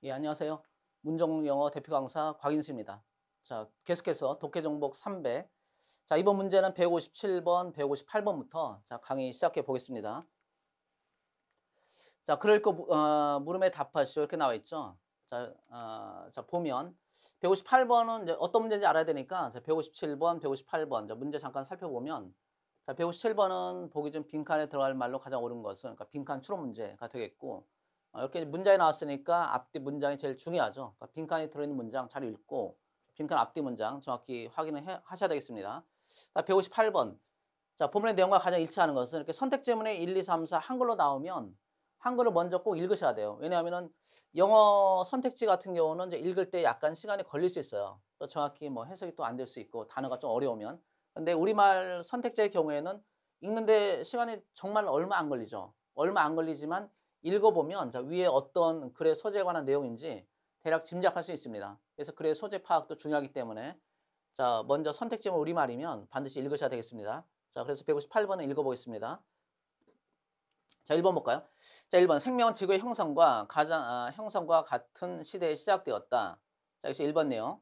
예, 안녕하세요. 문정영어 대표 강사 곽인수입니다. 자, 계속해서 독해 정복 300. 자, 이번 문제는 157번, 158번부터 자, 강의 시작해 보겠습니다. 자, 그럴 거 물음에 답하시오 이렇게 나와 있죠. 자, 보면 158번은 이제 어떤 문제인지 알아야 되니까 자, 157번, 158번 자, 문제 잠깐 살펴보면 자, 157번은 보기 좀 빈칸에 들어갈 말로 가장 옳은 것은 그러니까 빈칸 추론 문제가 되겠고 이렇게 문장이 나왔으니까 앞뒤 문장이 제일 중요하죠. 그러니까 빈칸이 들어있는 문장 잘 읽고 빈칸 앞뒤 문장 정확히 확인을 하셔야 되겠습니다. 자, 158번. 자, 본문의 내용과 가장 일치하는 것은 이렇게 선택 지문에 1, 2, 3, 4 한글로 나오면 한글을 먼저 꼭 읽으셔야 돼요. 왜냐하면은 영어 선택지 같은 경우는 이제 읽을 때 약간 시간이 걸릴 수 있어요. 또 정확히 뭐 해석이 또 안 될 수 있고 단어가 좀 어려우면. 근데 우리말 선택지의 경우에는 읽는데 시간이 정말 얼마 안 걸리죠. 얼마 안 걸리지만 읽어보면 자, 위에 어떤 글의 소재에 관한 내용인지 대략 짐작할 수 있습니다. 그래서 글의 소재 파악도 중요하기 때문에 자, 먼저 선택 지문 우리말이면 반드시 읽으셔야 되겠습니다. 자, 그래서 158번은 읽어보겠습니다. 자, 1번 볼까요? 자, 1번 생명은 지구의 형성과 같은 시대에 시작되었다. 자, 여기서 1번 내용.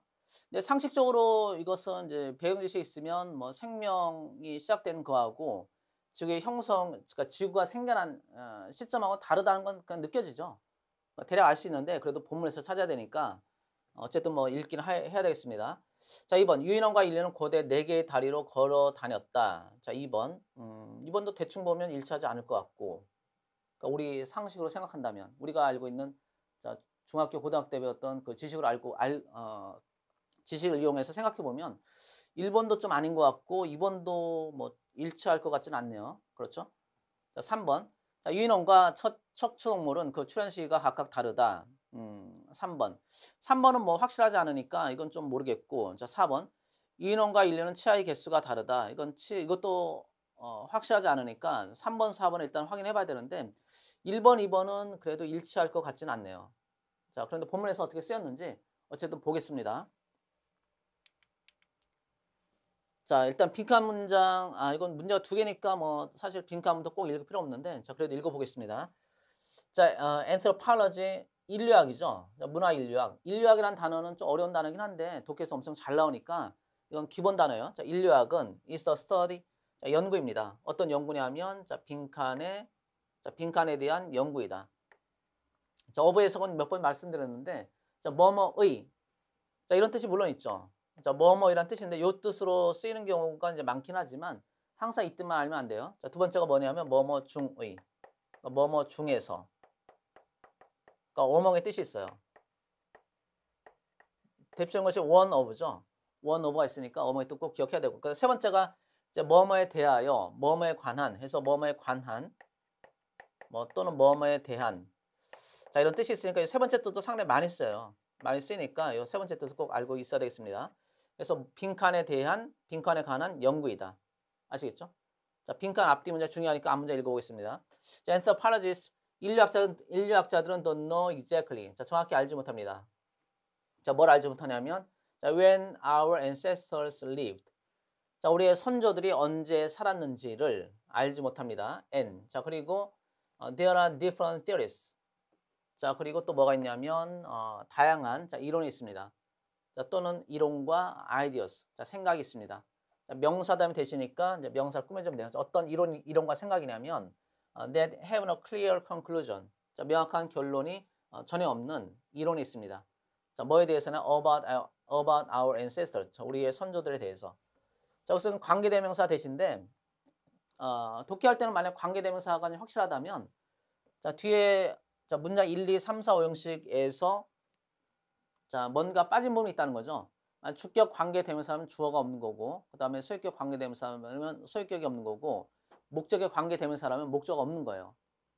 근데 상식적으로 이것은 이제 배경 지식이 있으면 뭐 생명이 시작된 거하고 지구의 형성, 그러니까 지구가 생겨난 시점하고 다르다는 건 그냥 느껴지죠. 대략 알 수 있는데 그래도 본문에서 찾아야 되니까 어쨌든 뭐 읽긴 해야 되겠습니다. 자, 2번 유인원과 인류는 고대 4개의 다리로 걸어 다녔다. 자, 2번. 2번도 대충 보면 일치하지 않을 것 같고 그러니까 우리 상식으로 생각한다면 우리가 알고 있는 자, 중학교 고등학교 때 배웠던 그 지식을 지식을 이용해서 생각해 보면 1번도 좀 아닌 것 같고 2번도 뭐 일치할 것 같지는 않네요. 그렇죠? 자, 3번. 자, 유인원과 척추동물은 그 출현 시기가 각각 다르다. 3번. 3번은 뭐 확실하지 않으니까 이건 좀 모르겠고. 자, 4번. 유인원과 인류는 치아의 개수가 다르다. 이것도 확실하지 않으니까 3번, 4번을 일단 확인해 봐야 되는데 1번, 2번은 그래도 일치할 것 같지는 않네요. 자, 그런데 본문에서 어떻게 쓰였는지 어쨌든 보겠습니다. 자, 일단 빈칸 문장, 이건 문제가 2개니까 뭐 사실 빈칸 문도 꼭 읽을 필요 없는데, 자, 그래도 읽어보겠습니다. 자, anthropology, 인류학이죠. 자, 문화인류학. 인류학이라는 단어는 좀 어려운 단어긴 한데, 독해에서 엄청 잘 나오니까, 이건 기본 단어예요. 자, 인류학은 is a study, 자, 연구입니다. 어떤 연구냐면, 빈칸에 대한 연구이다. 자, 어부 해석은 몇 번 말씀드렸는데, 자, 뭐뭐의, 자, 이런 뜻이 물론 있죠. 자, 뭐뭐이란 뜻인데 요 뜻으로 쓰이는 경우가 이제 많긴 하지만 항상 이 뜻만 알면 안 돼요. 자, 두 번째가 뭐냐면 뭐뭐 중의. 그러니까 뭐뭐 중에서. 그러니까 어멍의 뜻이 있어요. 대표적인 것이 one of죠. one of가 있으니까 어멍의 뜻 꼭 기억해야 되고. 그래서 세 번째가 이제 뭐뭐에 대하여, 뭐뭐에 관한 해서 뭐뭐에 관한 뭐 또는 뭐뭐에 대한 자, 이런 뜻이 있으니까 이 세 번째 뜻도 상당히 많이 써요. 많이 쓰이니까 이 세 번째 뜻을 꼭 알고 있어야 되겠습니다. 그래서 빈칸에 관한 연구이다. 아시겠죠? 자, 빈칸 앞뒤 문제 중요하니까 앞 문제 읽어보겠습니다. 자, anthropologists, 인류학자들은 don't know exactly. 자, 정확히 알지 못합니다. 자, 뭘 알지 못하냐면, 자, when our ancestors lived. 자, 우리의 선조들이 언제 살았는지를 알지 못합니다. 자, 그리고 there are different theories. 자, 그리고 또 뭐가 있냐면 다양한 자, 이론이 있습니다. 자, 또는 이론과 ideas. 자, 생각이 있습니다. 자, 명사 다음에 되시니까 이제 명사를 꾸며주면 돼요. 어떤 이론과 생각이냐면 that have no clear conclusion. 자, 명확한 결론이 전혀 없는 이론이 있습니다. 자, 뭐에 대해서는 about our ancestors. 자, 우리의 선조들에 대해서. 자, 우선 관계대명사 대신데 독해할 때는 만약 관계대명사가 확실하다면 자, 뒤에 자, 문장 1, 2, 3, 4, 5 형식에서 자, 뭔가 빠진 부분이 있다는 거죠. 주격 관계 대명사하면 주어가 없는 거고, 그 다음에 소유격 관계 대명사하면 소유격이 없는 거고, 목적의 관계 대명사라면 목적어가 없는 거예요.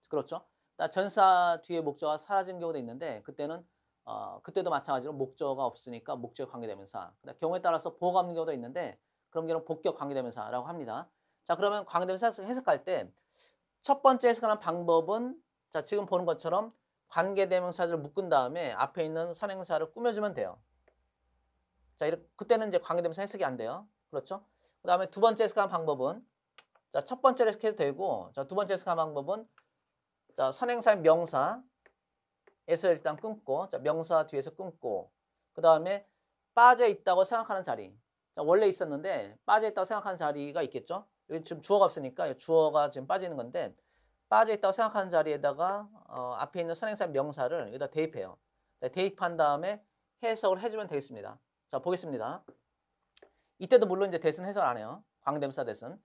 그렇죠? 전사 뒤에 목적어가 사라진 경우도 있는데, 그때도 마찬가지로 목적어가 없으니까 목적 관계 대명사. 경우에 따라서 보어가 없는 경우도 있는데, 그런 경우는 복격 관계 대명사라고 합니다. 자, 그러면 관계 대명사 해석할 때, 첫 번째 해석하는 방법은 자, 지금 보는 것처럼 관계대명사를 묶은 다음에 앞에 있는 선행사를 꾸며주면 돼요. 자, 그때는 이제 관계대명사 해석이 안 돼요. 그렇죠? 그 다음에 두 번째 해석하는 방법은 자, 첫 번째로 해석해도 되고 자, 두 번째 해석하는 방법은 자, 선행사의 명사 에서 일단 끊고, 자, 명사 뒤에서 끊고, 그 다음에 빠져 있다고 생각하는 자리. 자, 원래 있었는데 빠져 있다고 생각하는 자리가 있겠죠? 여기 지금 주어가 없으니까 주어가 지금 빠지는 건데 빠져 있다고 생각하는 자리에다가 앞에 있는 선행사 명사를 여기다 대입해요. 자, 대입한 다음에 해석을 해주면 되겠습니다. 자, 보겠습니다. 이때도 물론 이제 대신 해석 안 해요. 광대명사 대신.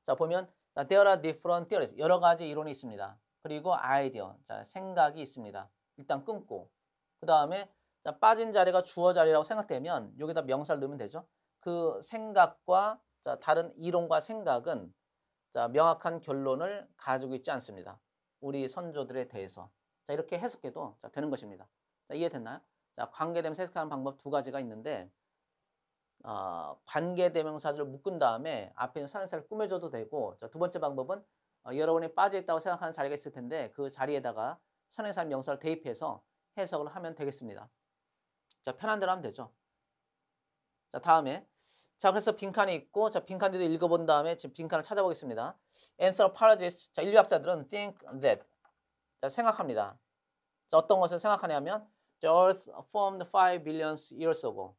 자, 보면 자, there are different theories. 여러 가지 이론이 있습니다. 그리고 아이디어, 자, 생각이 있습니다. 일단 끊고 그 다음에 자, 빠진 자리가 주어 자리라고 생각되면 여기다 명사를 넣으면 되죠. 그 생각과 자, 다른 이론과 생각은 자, 명확한 결론을 가지고 있지 않습니다. 우리 선조들에 대해서. 자, 이렇게 해석해도 자, 되는 것입니다. 자, 이해됐나요? 자, 관계대명사 해석하는 방법 두 가지가 있는데 관계대명사를 묶은 다음에 앞에 있는 선행사를 꾸며줘도 되고 자, 두 번째 방법은 여러분이 빠져있다고 생각하는 자리가 있을 텐데 그 자리에다가 선행사 명사를 대입해서 해석을 하면 되겠습니다. 자, 편한 대로 하면 되죠. 자, 다음에 자, 그래서 빈칸이 있고 자, 빈칸들도 읽어본 다음에 지금 빈칸을 찾아보겠습니다. Anthropologists, 자, 인류학자들은 think that, 자, 생각합니다. 자, 어떤 것을 생각하냐면 The Earth formed 5 billion years ago.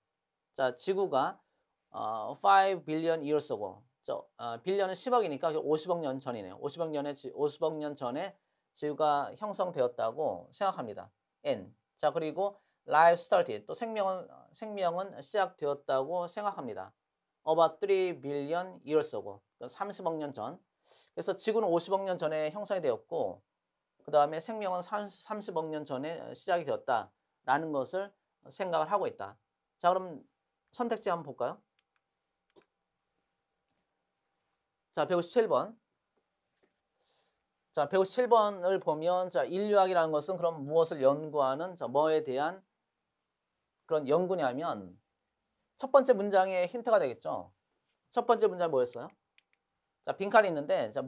자, 지구가 5 billion years ago. 빌리언은 10억이니까 50억 년 전이네요. 50억 년 전에 지구가 형성되었다고 생각합니다. N. 자, 그리고 life started. 또 생명은 시작되었다고 생각합니다. About 3 billion years ago. 30억 년 전. 그래서 지구는 50억 년 전에 형성이 되었고 그 다음에 생명은 30억 년 전에 시작이 되었다라는 것을 생각을 하고 있다. 자, 그럼 선택지 한번 볼까요? 자, 157번. 자, 157번을 보면 자, 인류학이라는 것은 그럼 무엇을 연구하는 자, 뭐에 대한 그런 연구냐면 첫 번째 문장의 힌트가 되겠죠. 첫 번째 문장 뭐였어요? 자, 빈칸이 있는데 자,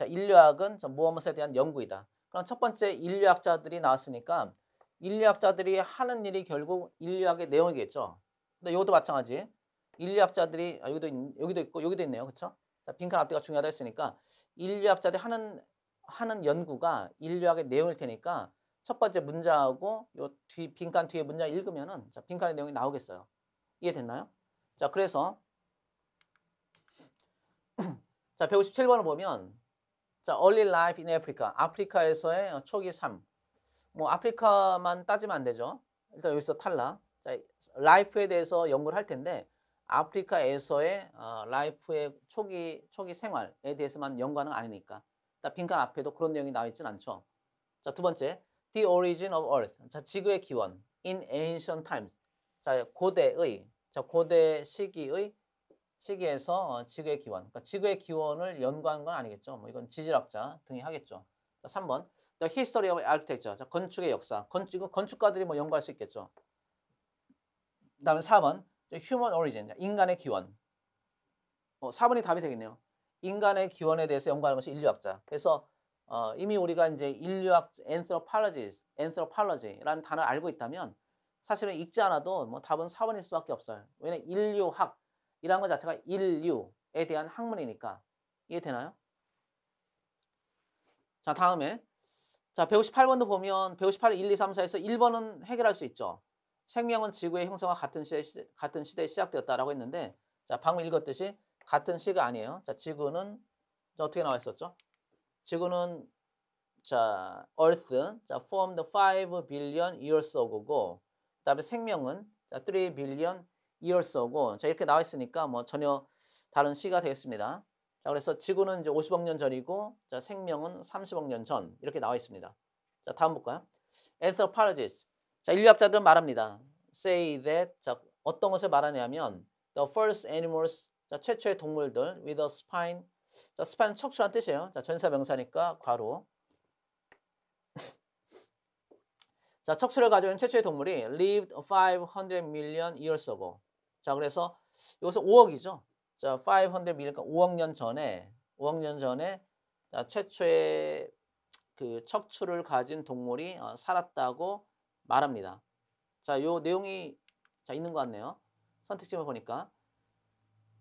인류학은 자, 무엇에 대한 연구이다. 그럼 첫 번째 인류학자들이 나왔으니까 인류학자들이 하는 일이 결국 인류학의 내용이겠죠. 근데 이것도 마찬가지. 인류학자들이 여기도 있고 여기도 있네요. 그렇죠? 자, 빈칸 앞뒤가 중요하다 했으니까 인류학자들이 하는 연구가 인류학의 내용일 테니까 첫 번째 문장하고 요 빈칸 뒤에 문장 읽으면은 자, 빈칸의 내용이 나오겠어요. 이해됐나요? 자, 그래서 자, 157번을 보면 자, early life in Africa. 아프리카에서의 초기 삶. 뭐 아프리카만 따지면 안 되죠. 일단 여기서 탈락. 자, 라이프에 대해서 연구를 할 텐데 아프리카에서의 라이프의 초기 생활에 대해서만 연구하는 건 아니니까. 자, 빈칸 앞에도 그런 내용이 나와 있진 않죠. 자, 두 번째. The origin of Earth. 자, 지구의 기원. In ancient times. 자, 고대 시기에서 지구의 기원. 그러니까 지구의 기원을 연구하는 건 아니겠죠. 뭐 이건 지질학자 등이 하겠죠. 자, 3번. The history of architecture. 자, 건축의 역사. 건축가들이 뭐 연구할 수 있겠죠. 그다음에 4번. human origin. 자, 인간의 기원. 4번이 답이 되겠네요. 인간의 기원에 대해서 연구하는 것이 인류학자. 그래서 이미 우리가 이제 인류학 anthropology라는 단어를 알고 있다면 사실은 읽지 않아도 뭐 답은 4번일 수밖에 없어요. 왜냐면 인류학이라는 것 자체가 인류에 대한 학문이니까. 이해되나요? 자, 다음에 자, 158번도 보면 158, 1, 2, 3, 4에서 1번은 해결할 수 있죠. 생명은 지구의 형성과 같은 시대에 시작되었다라고 했는데 자, 방금 읽었듯이 같은 시가 아니에요. 자, 지구는 어떻게 나와 있었죠? 지구는 자, Earth 자, formed 5 billion years ago고 그다음에 생명은 자, 3 billion years ago. 자, 이렇게 나와 있으니까 뭐 전혀 다른 시가 되겠습니다. 자, 그래서 지구는 이제 50억 년 전이고 자, 생명은 30억 년 전 이렇게 나와 있습니다. 자, 다음 볼까요? Anthropologists. 자, 인류학자들은 말합니다. Say that 자, 어떤 것을 말하냐면 the first animals 자, 최초의 동물들 with a spine. 자, spine은 척추란 뜻이에요. 자, 전사 명사니까 괄호. 자, 척추를 가지고 있는 최초의 동물이 lived 500 million years ago. 자, 그래서 여기서 5억이죠. 자, 500 million, 그러니까 5억 년 전에 자, 최초의 그 척추를 가진 동물이 살았다고 말합니다. 자, 요 내용이 자, 있는 것 같네요. 선택지만 보니까.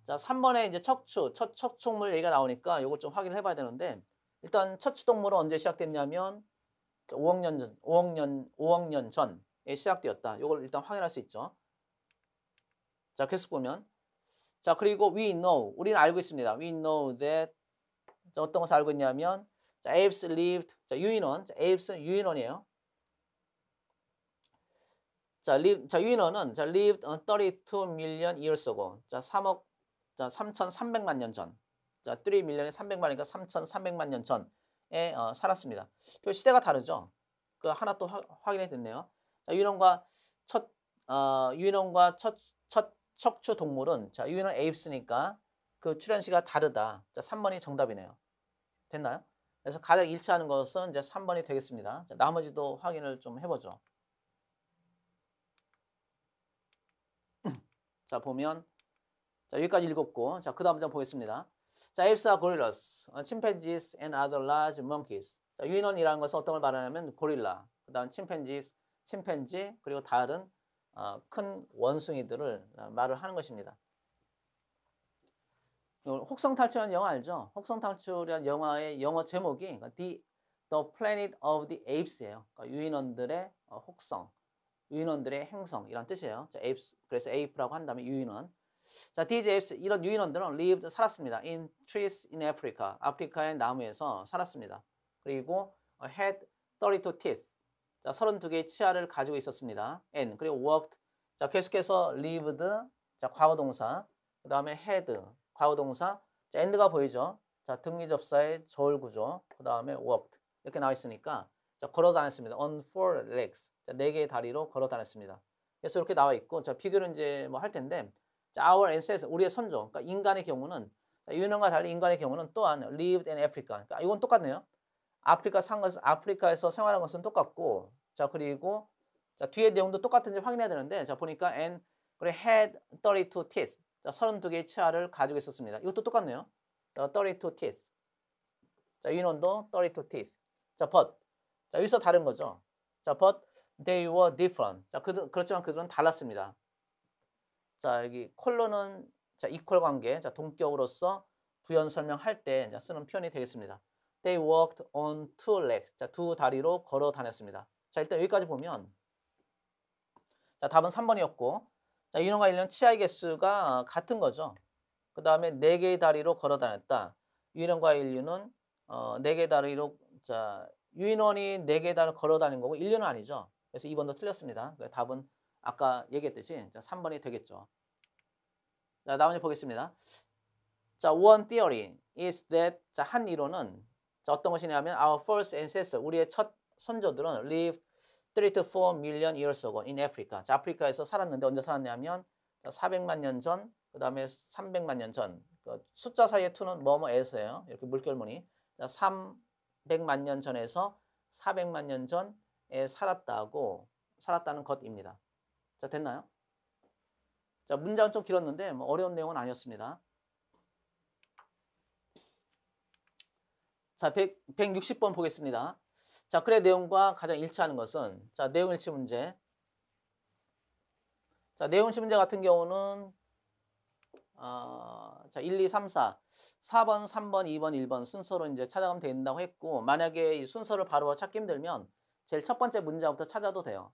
자, 3번에 이제 척추물 얘기가 나오니까 요걸 좀 확인을 해봐야 되는데 일단 척추동물은 언제 시작됐냐면 5억 년 전에 시작되었다. 이걸 일단 확인할 수 있죠. 자, 계속 보면 자, 그리고 we know 우리는 알고 있습니다. We know that 자, 어떤 것을 알고 있냐면 자, apes lived 자, 유인원. 자, apes는 유인원이에요. 자, 유인원은 자, lived 32 million years ago. 자, 3,300만 년 전. 자, 3 million이 300만이니까 3,300만 년 전에 살았습니다. 그 시대가 다르죠. 그 하나 또 확인이 됐네요. 자, 유인원과 첫 척추 동물은 자, 유인원 apes니까 그 출현시가 다르다. 자, 3번이 정답이네요. 됐나요? 그래서 가장 일치하는 것은 이제 3번이 되겠습니다. 자, 나머지도 확인을 좀 해보죠. 자, 보면 자, 여기까지 읽었고 자, 그 다음 장 보겠습니다. 자, apes are gorillas, chimpanzees and other large monkeys. 자, 유인원이라는 것은 어떤 걸 말하냐면 고릴라, 그 다음 침팬지, 그리고 다른 큰 원숭이들을 말을 하는 것입니다. 혹성탈출이라는 영화 알죠? 혹성탈출이라는 영화의 영어 제목이 The Planet of the Apes예요. 그러니까 유인원들의 혹성, 유인원들의 행성이란 뜻이에요. 자, apes, 그래서 ape라고 한다면 유인원. 자, these apes 이런 유인원들은 lived 살았습니다. In trees in Africa, 아프리카의 나무에서 살았습니다. 그리고 had 32 teeth, 자, 32개의 치아를 가지고 있었습니다. And 그리고 worked, 자, 계속해서 lived, 자, 과거동사, 그 다음에 had 과거동사, 자, and가 보이죠? 자, 등위접사의 저울구조, 그 다음에 worked 이렇게 나와 있으니까 자, 걸어 다녔습니다. On four legs, 자, 4개의 다리로 걸어 다녔습니다. 그래서 이렇게 나와 있고, 자, 비교를 이제 뭐 할 텐데, 자, our ancestors, 우리의 선조, 그러니까 인간의 경우는 자, 유인원과 달리 인간의 경우는 또한 lived in Africa, 그러니까 이건 똑같네요. 아프리카에서 생활한 것은 똑같고, 자, 그리고 자, 뒤에 내용도 똑같은지 확인해야 되는데, 자, 보니까 and 그리고 had 32 teeth, 자, 32개의 치아를 가지고 있었습니다. 이것도 똑같네요. 자, 32 teeth. 자, 유인원도 32 teeth. 자, but. 자, 여기서 다른 거죠. 자, but they were different. 자, 그렇지만 그들은 달랐습니다. 자, 여기 콜론은 자, 이퀄 관계, 자, 동격으로서 부연 설명할 때 자, 쓰는 표현이 되겠습니다. They walked on two legs. 자, 두 다리로 걸어 다녔습니다. 자, 일단 여기까지 보면 자, 답은 3번이었고, 자, 유인원과 인류는 치아의 개수가 같은 거죠. 그 다음에 4개의 다리로 걸어 다녔다. 유인원과 인류는 4개의 다리로, 자, 유인원이 4개의 다리로 걸어 다닌 거고, 인류는 아니죠. 그래서 2번도 틀렸습니다. 답은 아까 얘기했듯이 자, 3번이 되겠죠. 자, 나머지 보겠습니다. 자, one theory is that, 자, 한 이론은 자, 어떤 것이냐면 our first ancestor, 우리의 첫 선조들은 lived 3 to 4 million years ago in Africa. 자, 아프리카에서 살았는데 언제 살았냐면 400만 년 전, 그 다음에 300만 년 전. 그 숫자 사이의 2는 뭐뭐에서예요. 이렇게 물결무늬. 자, 300만 년 전에서 400만 년 전에 살았다는 것입니다. 자, 됐나요? 자, 문장은 좀 길었는데 뭐 어려운 내용은 아니었습니다. 자, 160번 보겠습니다. 자, 글의 내용과 가장 일치하는 것은 자, 내용 일치 문제. 자, 내용 일치 문제 같은 경우는 자, 1, 2, 3, 4. 4번, 3번, 2번, 1번 순서로 이제 찾아가면 된다고 했고, 만약에 이 순서를 바로 찾기 힘들면 제일 첫 번째 문장부터 찾아도 돼요.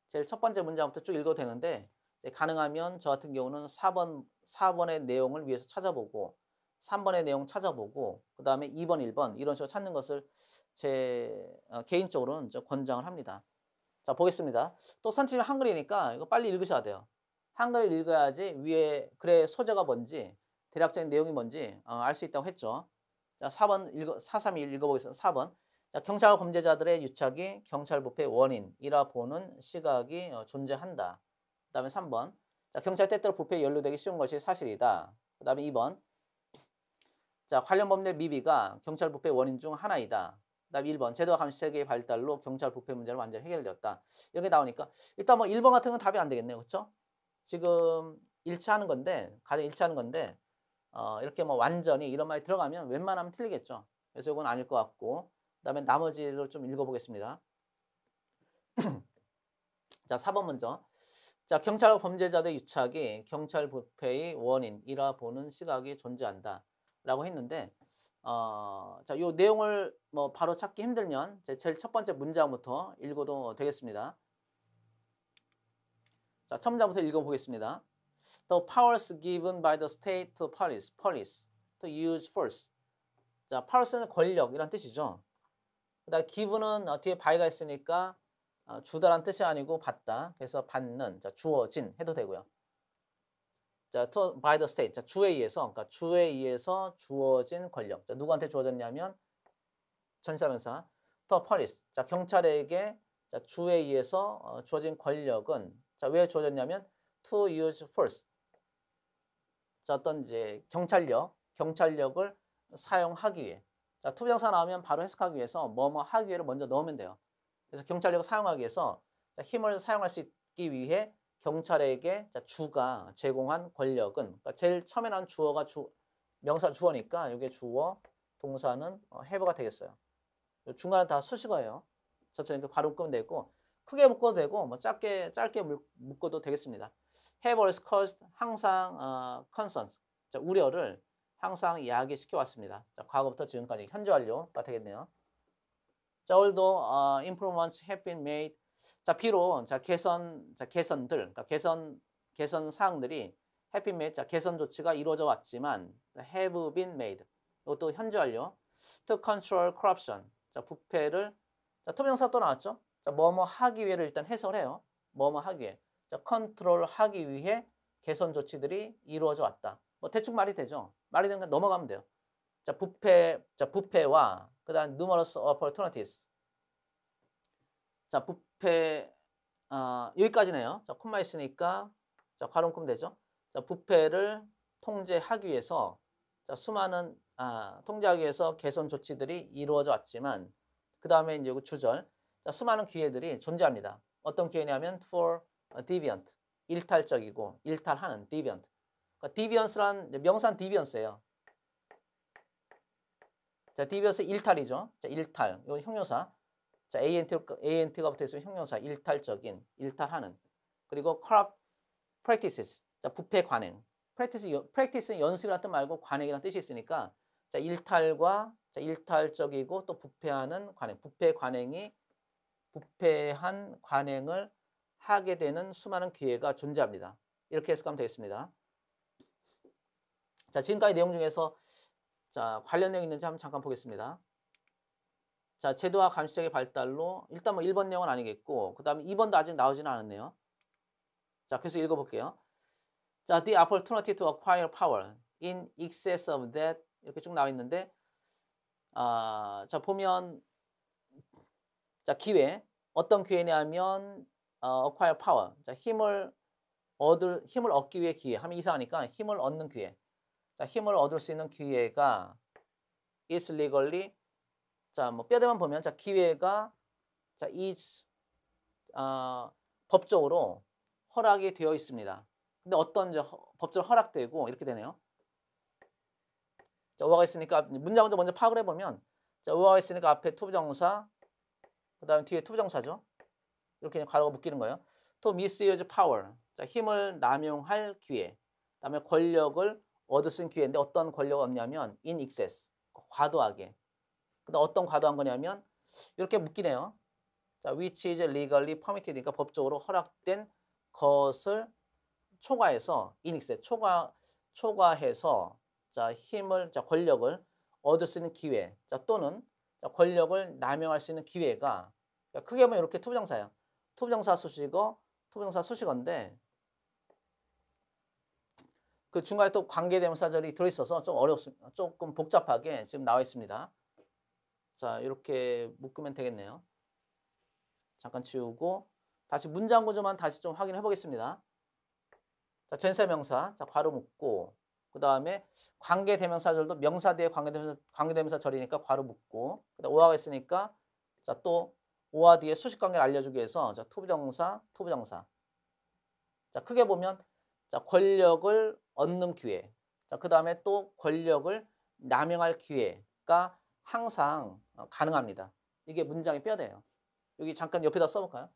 제일 첫 번째 문장부터 쭉 읽어도 되는데, 가능하면 저 같은 경우는 4번의 내용을 위해서 찾아보고, 3번의 내용 찾아보고, 그 다음에 2번, 1번 이런 식으로 찾는 것을 제 개인적으로는 권장을 합니다. 자, 보겠습니다. 또 선생님이 한글이니까 이거 빨리 읽으셔야 돼요. 한글을 읽어야지 위에 글의 소재가 뭔지, 대략적인 내용이 뭔지 알 수 있다고 했죠. 자, 431 읽어보겠습니다. 4번. 자, 경찰 범죄자들의 유착이 경찰 부패의 원인이라 보는 시각이 존재한다. 그 다음에 3번. 자, 경찰 때때로 부패에 연루되기 쉬운 것이 사실이다. 그 다음에 2번. 자, 관련 범죄 미비가 경찰 부패의 원인 중 하나이다. 그 다음에 1번. 제도와 감시 체계의 발달로 경찰 부패 문제는 완전히 해결되었다. 이렇게 나오니까 일단 뭐 1번 같은 건 답이 안 되겠네요. 그렇죠? 지금 일치하는 건데, 가장 일치하는 건데, 이렇게 뭐 완전히 이런 말이 들어가면 웬만하면 틀리겠죠. 그래서 이건 아닐 것 같고, 그 다음에 나머지를 좀 읽어보겠습니다. 자, 4번 먼저. 자, 경찰과 범죄자들의 유착이 경찰 부패의 원인이라 보는 시각이 존재한다. 라고 했는데, 자, 요 내용을 뭐 바로 찾기 힘들면 제일 첫 번째 문장부터 읽어도 되겠습니다. 자, 첫 문장부터 읽어보겠습니다. The powers given by the state to police to use force. 자, powers는 권력이란 뜻이죠. 그다음 given은 뒤에 by가 있으니까 주다란 뜻이 아니고 받다. 그래서 받는, 자, 주어진 해도 되고요. 자, by the state. 자, 주에 의해서, 그러니까 주에 의해서 주어진 권력. 자, 누구한테 주어졌냐면 전치사명사 the police. 자, 경찰에게 자, 주에 의해서 주어진 권력은 자, 왜 주어졌냐면 to use force. 자, 어떤 이제 경찰력을 사용하기 위해. 자, 투부정사 나오면 바로 해석하기 위해서 뭐뭐 하기 위해를 먼저 넣으면 돼요. 그래서 경찰력을 사용하기 위해서 자, 힘을 사용할 수 있기 위해 경찰에게 자, 주가 제공한 권력은, 그러니까 제일 처음에 나온 주어가 명사 주어니까 이게 주어, 동사는 have가 되겠어요. 중간에 다 수식어예요. 저처럼 이렇게 바로 묶으면 되고 크게 묶어도 되고 뭐 짧게 묶어도 되겠습니다. have always caused 항상 concerns, 자, 우려를 항상 야기시켜 왔습니다. 자, 과거부터 지금까지 현재 완료가 되겠네요. 자, although improvements have been made. 자, 비록 자, 개선들, 그러니까 개선 사항들이 have been made, 자, 개선 조치가 이루어져 왔지만 have been made. 이것도 현재 완료. to control corruption. 자, 부패를 자, 투명사 또 나왔죠? 자, 뭐뭐 하기 위해를 일단 해석을 해요. 뭐뭐 하기 위해. 자, 컨트롤 하기 위해 개선 조치들이 이루어져 왔다. 뭐 대충 말이 되죠. 말이 되는 건 넘어가면 돼요. 자, 부패와 그다음 numerous opportunities. 자, 부패 여기까지네요. 자, 콤마 있으니까 자, 괄호 묶으면 되죠. 자, 부패를 통제하기 위해서 자, 수많은 통제하기 위해서 개선 조치들이 이루어져 왔지만 그다음에 이제 주절. 자, 수많은 기회들이 존재합니다. 어떤 기회냐면 for deviant, 일탈적이고 일탈하는 deviant. 그러니까 deviance란 명사는 deviance예요. 자, deviance 일탈이죠. 자, 일탈. 이건 형용사. 자, ant가 붙어 있으면 형용사, 일탈적인, 일탈하는. 그리고 corrupt practices. 자, 부패 관행. practice는 연습이라는 뜻 말고 관행이라는 뜻이 있으니까 자, 일탈적이고 또 부패하는 관행. 부패한 관행을 하게 되는 수많은 기회가 존재합니다. 이렇게 해석하면 되겠습니다. 자, 지금까지 내용 중에서 자, 관련 내용 있는지 한번 잠깐 보겠습니다. 자, 제도와 감시적의 발달로 일단 뭐 1번 내용은 아니겠고 그다음에 2번도 아직 나오지는 않았네요. 자, 그래서 읽어볼게요. 자, the opportunity to acquire power in excess of that 이렇게 쭉 나와 있는데 자, 보면 자, 기회. 어떤 기회냐면 acquire power. 자, 힘을 얻기 위해 기회. 하면 이상하니까 힘을 얻는 기회. 자, 힘을 얻을 수 있는 기회가 is legally. 자, 뭐 뼈대만 보면 자, 기회가 자, is 법적으로 허락이 되어 있습니다. 근데 어떤 이제 법적으로 허락되고 이렇게 되네요. 자, 의화가 있으니까 문장 먼저 파악을 해보면 자, 의화가 있으니까 앞에 투부정사 그다음에 뒤에 투부정사죠. 이렇게 괄호가 묶이는 거예요. To misuse power. 자, 힘을 남용할 기회. 그다음에 권력을 얻을 수 있는 기회인데 어떤 권력을 얻냐면 in excess. 과도하게. 그다음 어떤 과도한 거냐면 이렇게 묶이네요. 자, which is legally permitted니까 법적으로 허락된 것을 초과해서 in excess. 초과해서 자, 자, 권력을 얻을 수 있는 기회. 자, 또는 자, 권력을 남용할 수 있는 기회가 크게 보면 이렇게 투부정사예요. 투부정사 수식어인데 그 중간에 또 관계대명사절이 들어있어서 좀 어렵습니다. 조금 복잡하게 지금 나와 있습니다. 자, 이렇게 묶으면 되겠네요. 잠깐 지우고 다시 문장 구조만 다시 좀 확인해 보겠습니다. 자, 전세명사, 자, 괄호 묶고 그 다음에 관계대명사절도 명사 뒤에 관계대명사절이니까 괄호 묶고 그다음 오화가 있으니까 자, 또 오화 뒤에 수식관계를 알려주기 위해서 자, 투부정사. 자, 크게 보면 자, 권력을 얻는 기회. 자, 그 다음에 또 권력을 남용할 기회가 항상 가능합니다. 이게 문장의 뼈대예요. 여기 잠깐 옆에다 써볼까요?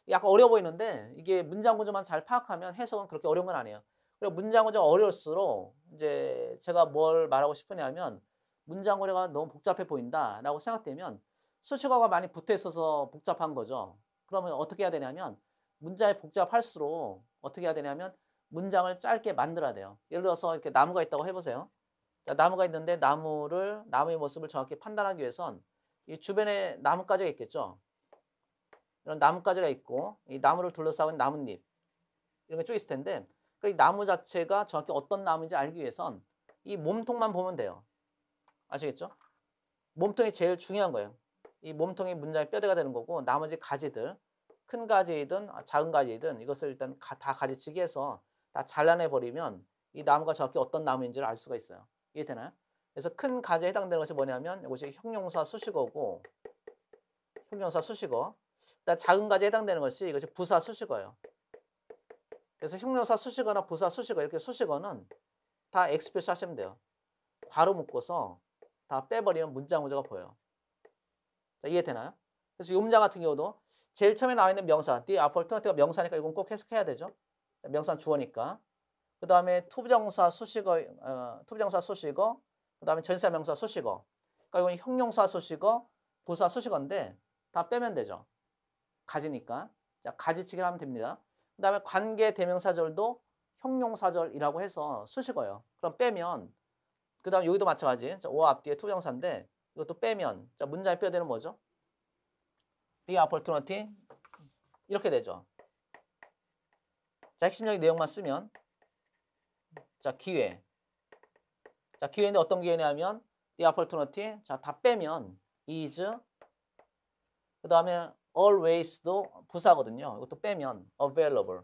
약간 어려워 보이는데 이게 문장 구조만 잘 파악하면 해석은 그렇게 어려운 건 아니에요. 그리고 문장 구조가 어려울수록 이제 제가 뭘 말하고 싶으냐면 문장 구조가 너무 복잡해 보인다라고 생각되면 수식어가 많이 붙어 있어서 복잡한 거죠. 그러면 어떻게 해야 되냐면 문장이 복잡할수록 어떻게 해야 되냐면 문장을 짧게 만들어야 돼요. 예를 들어서 이렇게 나무가 있다고 해보세요. 자, 나무가 있는데 나무의 모습을 정확히 판단하기 위해선 이 주변에 나뭇가지가 있겠죠. 이런 나뭇가지가 있고 이 나무를 둘러싸고 있는 나뭇잎 이런 게 쭉 있을 텐데 이 나무 자체가 정확히 어떤 나무인지 알기 위해선 이 몸통만 보면 돼요. 아시겠죠? 몸통이 제일 중요한 거예요. 이 몸통이 문장의 뼈대가 되는 거고 나머지 가지들 큰 가지이든 작은 가지이든 이것을 일단 다 가지치기 해서 다 잘라내 버리면 이 나무가 정확히 어떤 나무인지를 알 수가 있어요. 이해되나요? 그래서 큰 가지에 해당되는 것이 뭐냐면 이것이 형용사 수식어고 형용사 수식어. 그다음 작은 가지에 해당되는 것이 이것이 부사 수식어예요. 그래서 형용사 수식어나 부사 수식어 이렇게 수식어는 다 X 표시하시면 돼요. 괄호 묶어서 다 빼버리면 문장 구조가 보여요. 자, 이해되나요? 그래서 이 문장 같은 경우도 제일 처음에 나와 있는 명사, the alternative가 명사니까 이건 꼭 해석해야 되죠. 명사는 주어니까. 그 다음에 투부정사 수식어, 그 다음에 전치사명사 수식어. 그러니까 이건 형용사 수식어, 부사 수식어인데 다 빼면 되죠. 가지니까. 자, 가지치기를 하면 됩니다. 그 다음에 관계 대명사절도 형용사절이라고 해서 수식어예요. 그럼 빼면 그 다음 여기도 마찬가지. 자, 오 앞뒤에 투부정사인데 이것도 빼면 자, 문장의 뼈대는 뭐죠? The opportunity 이렇게 되죠. 자, 핵심적인 내용만 쓰면 자, 기회. 자, 기회인데 어떤 기회냐면 the opportunity. 자, 다 빼면 is 그 다음에 always도 부사거든요. 이것도 빼면 available.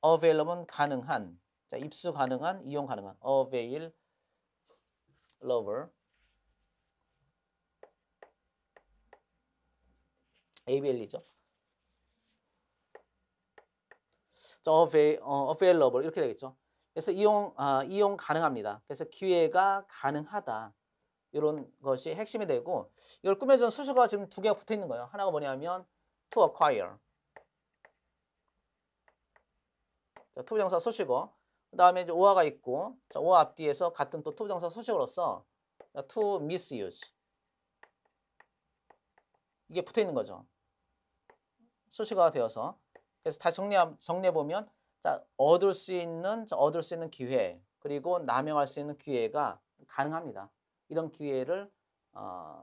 available은 가능한. 자, 입수 가능한, 이용 가능한. available. ABL이죠. 자, available 이렇게 되겠죠. 그래서 이용 가능합니다. 그래서 기회가 가능하다. 이런 것이 핵심이 되고 이걸 꾸며준 수식어가 지금 두 개가 붙어 있는 거예요. 하나가 뭐냐면 to acquire. 자, 투부정사 수식어. 그 다음에 이제 오어가 있고 자, 오어 앞뒤에서 같은 또 투부정사 수식어로서 to misuse. 이게 붙어 있는 거죠. 수식어가 되어서. 그래서 다시 정리해보면 자, 얻을 수 있는 기회 그리고 남용할 수 있는 기회가 가능합니다. 이런 기회를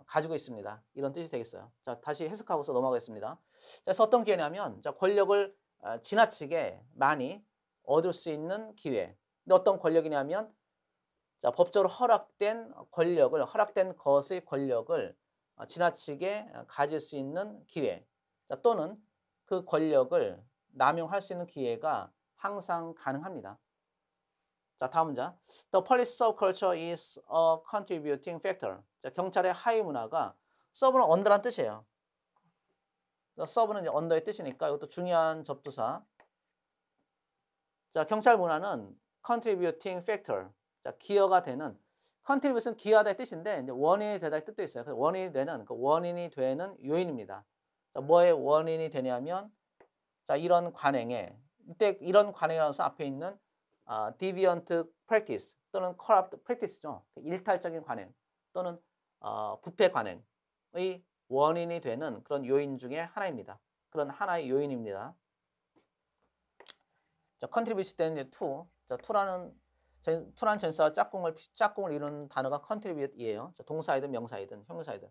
가지고 있습니다. 이런 뜻이 되겠어요. 자, 다시 해석하고서 넘어가겠습니다. 자, 그래서 어떤 기회냐면 자, 권력을 지나치게 많이 얻을 수 있는 기회. 근데 어떤 권력이냐면 자, 법적으로 허락된 것의 권력을 지나치게 가질 수 있는 기회. 자, 또는 그 권력을 남용할 수 있는 기회가 항상 가능합니다. 자, 다음 문장. The police subculture is a contributing factor. 자, 경찰의 하위 문화가 서브는 언더란 뜻이에요. 서브는 언더의 뜻이니까 이것도 중요한 접두사. 자, 경찰 문화는 contributing factor. 자, 기여가 되는 contribute는 기여하다의 뜻인데 이제 원인이 되다의 뜻도 있어요. 원인이 되는 요인입니다. 자, 뭐의 원인이 되냐면 자, 이런 관행에 이때 이런 관행이라는 것은 앞에 있는 deviant practice 또는 corrupt practice죠. 일탈적인 관행 또는 부패 관행의 원인이 되는 그런 요인 중에 하나입니다. 그런 하나의 요인입니다. 자, contribute 때는 to. 자, to라는 전사와 짝꿍을 이루는 단어가 contribute이에요. 자, 동사이든 명사이든 형용사이든.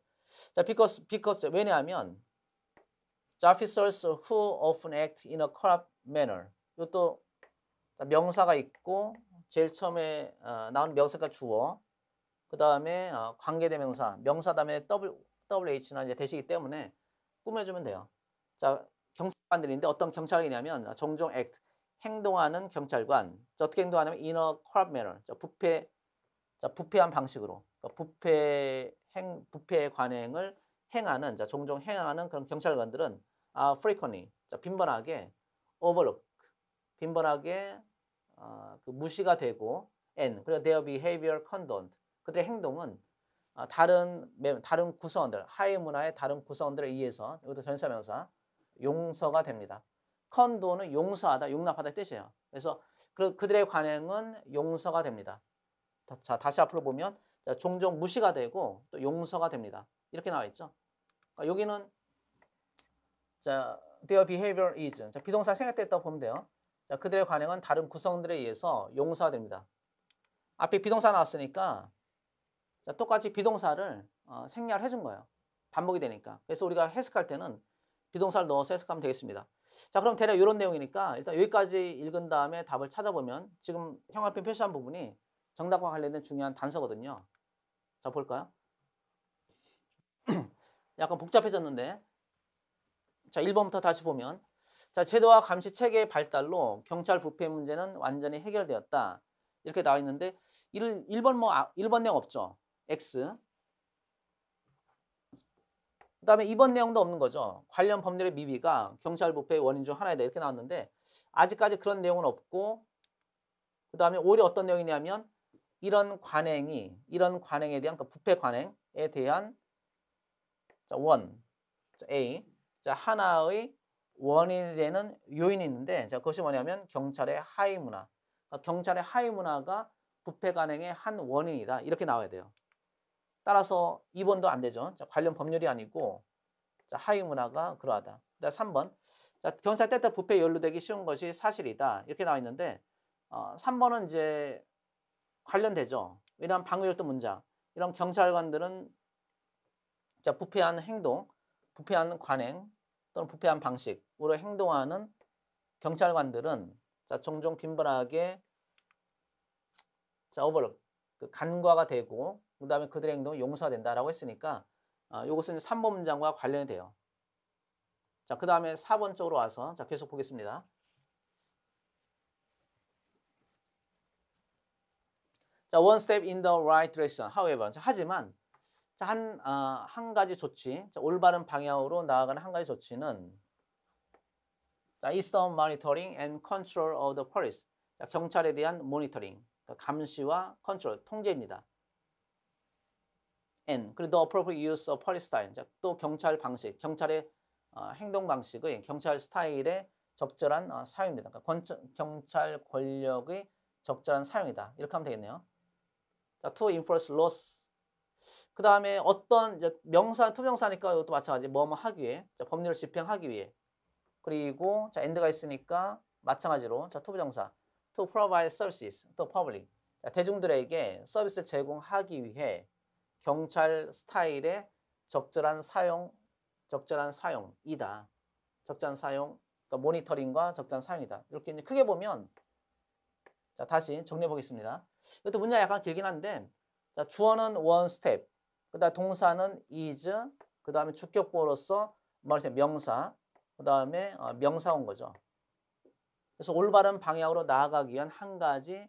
자, because 왜냐하면 officers who often act in a corrupt manner. 이것도 명사가 있고 제일 처음에 나오는 명사가 주어. 그 다음에 관계대명사, 명사 다음에 WH나 이제 대시기 때문에 꾸며주면 돼요. 자, 경찰관들인데 어떤 경찰이냐면 종종 act, 행동하는 경찰관. 자, 어떻게 행동하냐면 in a corrupt manner. 자, 부패한 방식으로. 그러니까 부패 관행을 행하는, 자, 종종 행하는 그런 경찰관들은 frequently, 자, 빈번하게 overlook, 빈번하게 그 무시가 되고 and 그리고 their behavior condoned. 그들의 행동은 다른 구성원들, 하위 문화의 다른 구성원들에 의해서 이것도 전사명사 용서가 됩니다. condon은 용서하다, 용납하다 뜻이에요. 그래서 그들의 관행은 용서가 됩니다. 자, 다시 앞으로 보면 자, 종종 무시가 되고 또 용서가 됩니다. 이렇게 나와 있죠. 그러니까 여기는 자, their behavior is. 자, 비동사 생략됐다고 보면 돼요. 자, 그들의 관행은 다른 구성들에 의해서 용서가 됩니다. 앞에 비동사 나왔으니까 자, 똑같이 비동사를 생략을 해준 거예요. 반복이 되니까. 그래서 우리가 해석할 때는 비동사를 넣어서 해석하면 되겠습니다. 자, 그럼 대략 이런 내용이니까 일단 여기까지 읽은 다음에 답을 찾아보면 지금 형광펜 표시한 부분이 정답과 관련된 중요한 단서거든요. 자, 볼까요? 약간 복잡해졌는데 자, 1번부터 다시 보면 자, 제도와 감시 체계의 발달로 경찰 부패 문제는 완전히 해결되었다. 이렇게 나와 있는데 1번 1번 내용 없죠. X. 그다음에 2번 내용도 없는 거죠. 관련 법률의 미비가 경찰 부패의 원인 중 하나이다. 이렇게 나왔는데 아직까지 그런 내용은 없고 그다음에 오히려 어떤 내용이냐면 이런 관행에 대한 그 부패 관행에 대한 자, A. 자, 하나의 원인이 되는 요인이 있는데 자, 그것이 뭐냐면 경찰의 하위 문화. 그러니까 경찰의 하위 문화가 부패 관행의 한 원인이다. 이렇게 나와야 돼요. 따라서 2번도 안 되죠. 자, 관련 법률이 아니고 자, 하위 문화가 그러하다. 그다음 3번. 자, 경찰 때때 부패에 연루되기 쉬운 것이 사실이다. 이렇게 나와 있는데 3번은 이제 관련되죠. 왜냐하면 방금 읽었던 문장. 이런 경찰관들은 자, 부패한 행동, 부패한 관행 또는 부패한 방식으로 행동하는 경찰관들은 자, 종종 빈번하게 자, 그 간과가 되고 그다음에 그들의 행동이 용서가 된다라고 했으니까 이것은 3번 문장과 관련이 돼요. 자, 그다음에 4번 쪽으로 와서 자, 계속 보겠습니다. 자, one step in the right direction. However, 자, 하지만 자, 한 가지 조치, 자, 올바른 방향으로 나아가는 한 가지 조치는 자, is the monitoring and control of the police. 자, 경찰에 대한 모니터링, 그러니까 감시와 컨트롤, 통제입니다. And 그리고 the appropriate use of police style. 자, 또 경찰 방식, 경찰의 행동 방식의 경찰 스타일의 적절한 사용입니다. 그러니까 경찰 권력의 적절한 사용이다. 이렇게 하면 되겠네요. 자, to enforce laws. 그 다음에 어떤 명사, 투명사니까 이것도 마찬가지. 뭐뭐 하기 위해, 자, 법률을 집행하기 위해. 그리고 자, and가 있으니까 마찬가지로 자, 투부정사. to provide services to public. 자, 대중들에게 서비스를 제공하기 위해 경찰 스타일의 적절한 사용이다. 적절한 사용, 그러니까 모니터링과 적절한 사용이다. 이렇게 이제 크게 보면 자, 다시 정리해 보겠습니다. 이것도 문장 약간 길긴 한데 자, 주어는 one step, 그다음 동사는 is, 그다음에 주격보로서 명사, 그다음에 명사온 거죠. 그래서 올바른 방향으로 나아가기 위한 한 가지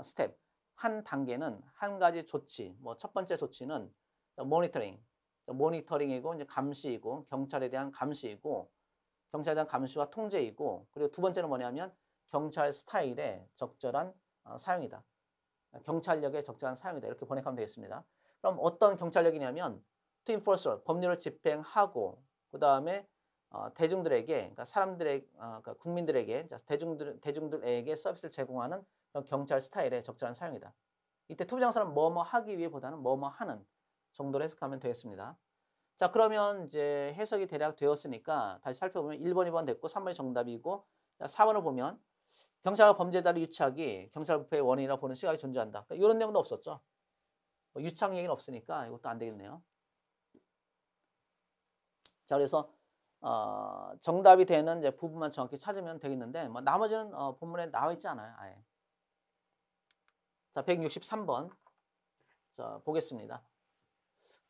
스텝, 한 단계는 한 가지 조치. 뭐 첫 번째 조치는 모니터링, 모니터링이고 이제 감시이고 경찰에 대한 감시이고 경찰에 대한 감시와 통제이고 그리고 두 번째는 뭐냐면 경찰 스타일의 적절한 사용이다. 경찰력의 적절한 사용이다. 이렇게 번역하면 되겠습니다. 그럼 어떤 경찰력이냐면 to enforce, 법률을 집행하고 그 다음에 대중들에게, 그러니까 그러니까 국민들에게, 대중들에게 서비스를 제공하는 그런 경찰 스타일의 적절한 사용이다. 이때 투부정사는 뭐뭐 하기 위해보다는 뭐뭐 하는 정도로 해석하면 되겠습니다. 자, 그러면 이제 해석이 대략 되었으니까 다시 살펴보면 1번, 2번 됐고 3번이 정답이고 자, 4번을 보면 경찰과 범죄자를 유치하기 경찰 부패의 원인이라 보는 시각이 존재한다. 그러니까 이런 내용도 없었죠. 뭐 유착 얘기는 없으니까 이것도 안 되겠네요. 자, 그래서 정답이 되는 이제 부분만 정확히 찾으면 되겠는데 뭐 나머지는 본문에 나와 있지 않아요. 아예. 자, 163번. 자, 보겠습니다.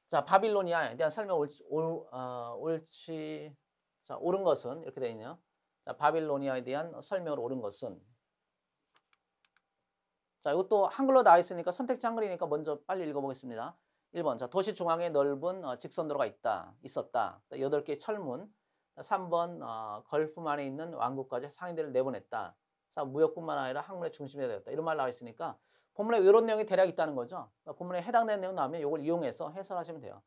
자, 바빌로니아에 대한 설명 옳은 것은 이렇게 되어 있네요. 자, 바빌로니아에 대한 설명을 옳은 것은 자, 이것도 한글로 나와 있으니까 선택지 한글이니까 먼저 빨리 읽어보겠습니다. 1번. 자, 도시 중앙에 넓은 직선도로가 있었다. 8개의 철문. 3번. 걸프만에 있는 왕국까지 상인들을 내보냈다. 4. 무역뿐만 아니라 학문의 중심이 되었다. 이런 말 나와 있으니까 본문에 이런 내용이 대략 있다는 거죠. 본문에 해당되는 내용 나오면 이걸 이용해서 해설하시면 돼요.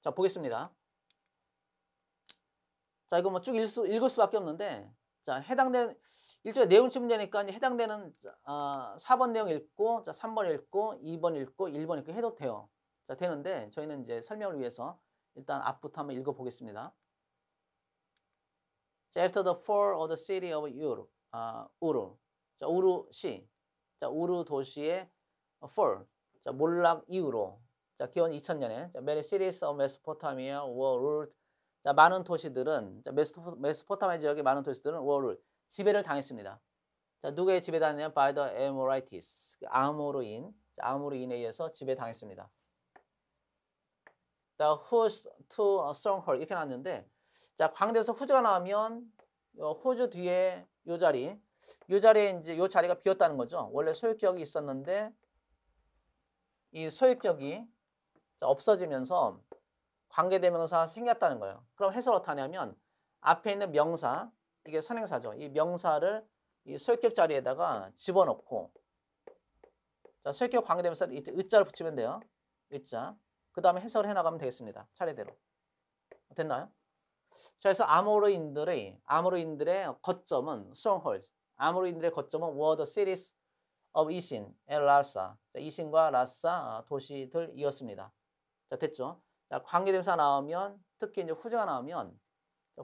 자, 보겠습니다. 자, 이거 뭐 쭉 읽을 수밖에 없는데 자, 일종의 내용치 문제니까 이제 해당되는 4번 내용 읽고, 자, 3번 읽고, 2번 읽고, 1번 읽고 해도 돼요. 자, 되는데 저희는 이제 설명을 위해서 일단 앞부터 한번 읽어보겠습니다. 자, after the fall of the city of Uru, 우루. 자, 우루시. 자, 우루 도시의 fall. 자, 몰락 이후로. 자, 기원 2000년에. 자, many cities of Mesopotamia were ruled. 자, 많은 도시들은, 자, 메소포타미아 지역의 많은 도시들은 were ruled. 지배를 당했습니다. 자, 누구의 지배당했냐? By the Amorites. 아모르인. 자, 아모르인에 의해서 지배당했습니다. The whose to stronghold 이렇게 나왔는데, 자, 광대에서 후즈가 나오면 후즈 뒤에 요 자리에 이제 요 자리가 비었다는 거죠. 원래 소유격이 있었는데 이 소유격이 없어지면서 관계대명사가 생겼다는 거예요. 그럼 해석을 어떻게 하냐면 앞에 있는 명사, 이게 선행사죠. 이 명사를 이 소유격 자리에다가 집어넣고, 자, 소유격 관계대명사 이때 의자를 붙이면 돼요. 의자. 그 다음에 해석을 해나가면 되겠습니다. 차례대로. 됐나요? 자, 그래서 아모르인들의 거점은 strongholds. 아모르인들의 거점은 were the cities of 이신, 라사. 자, 이신과 라사 도시들이었습니다. 자, 됐죠? 자, 관계대명사 나오면, 특히 이제 후즈가 나오면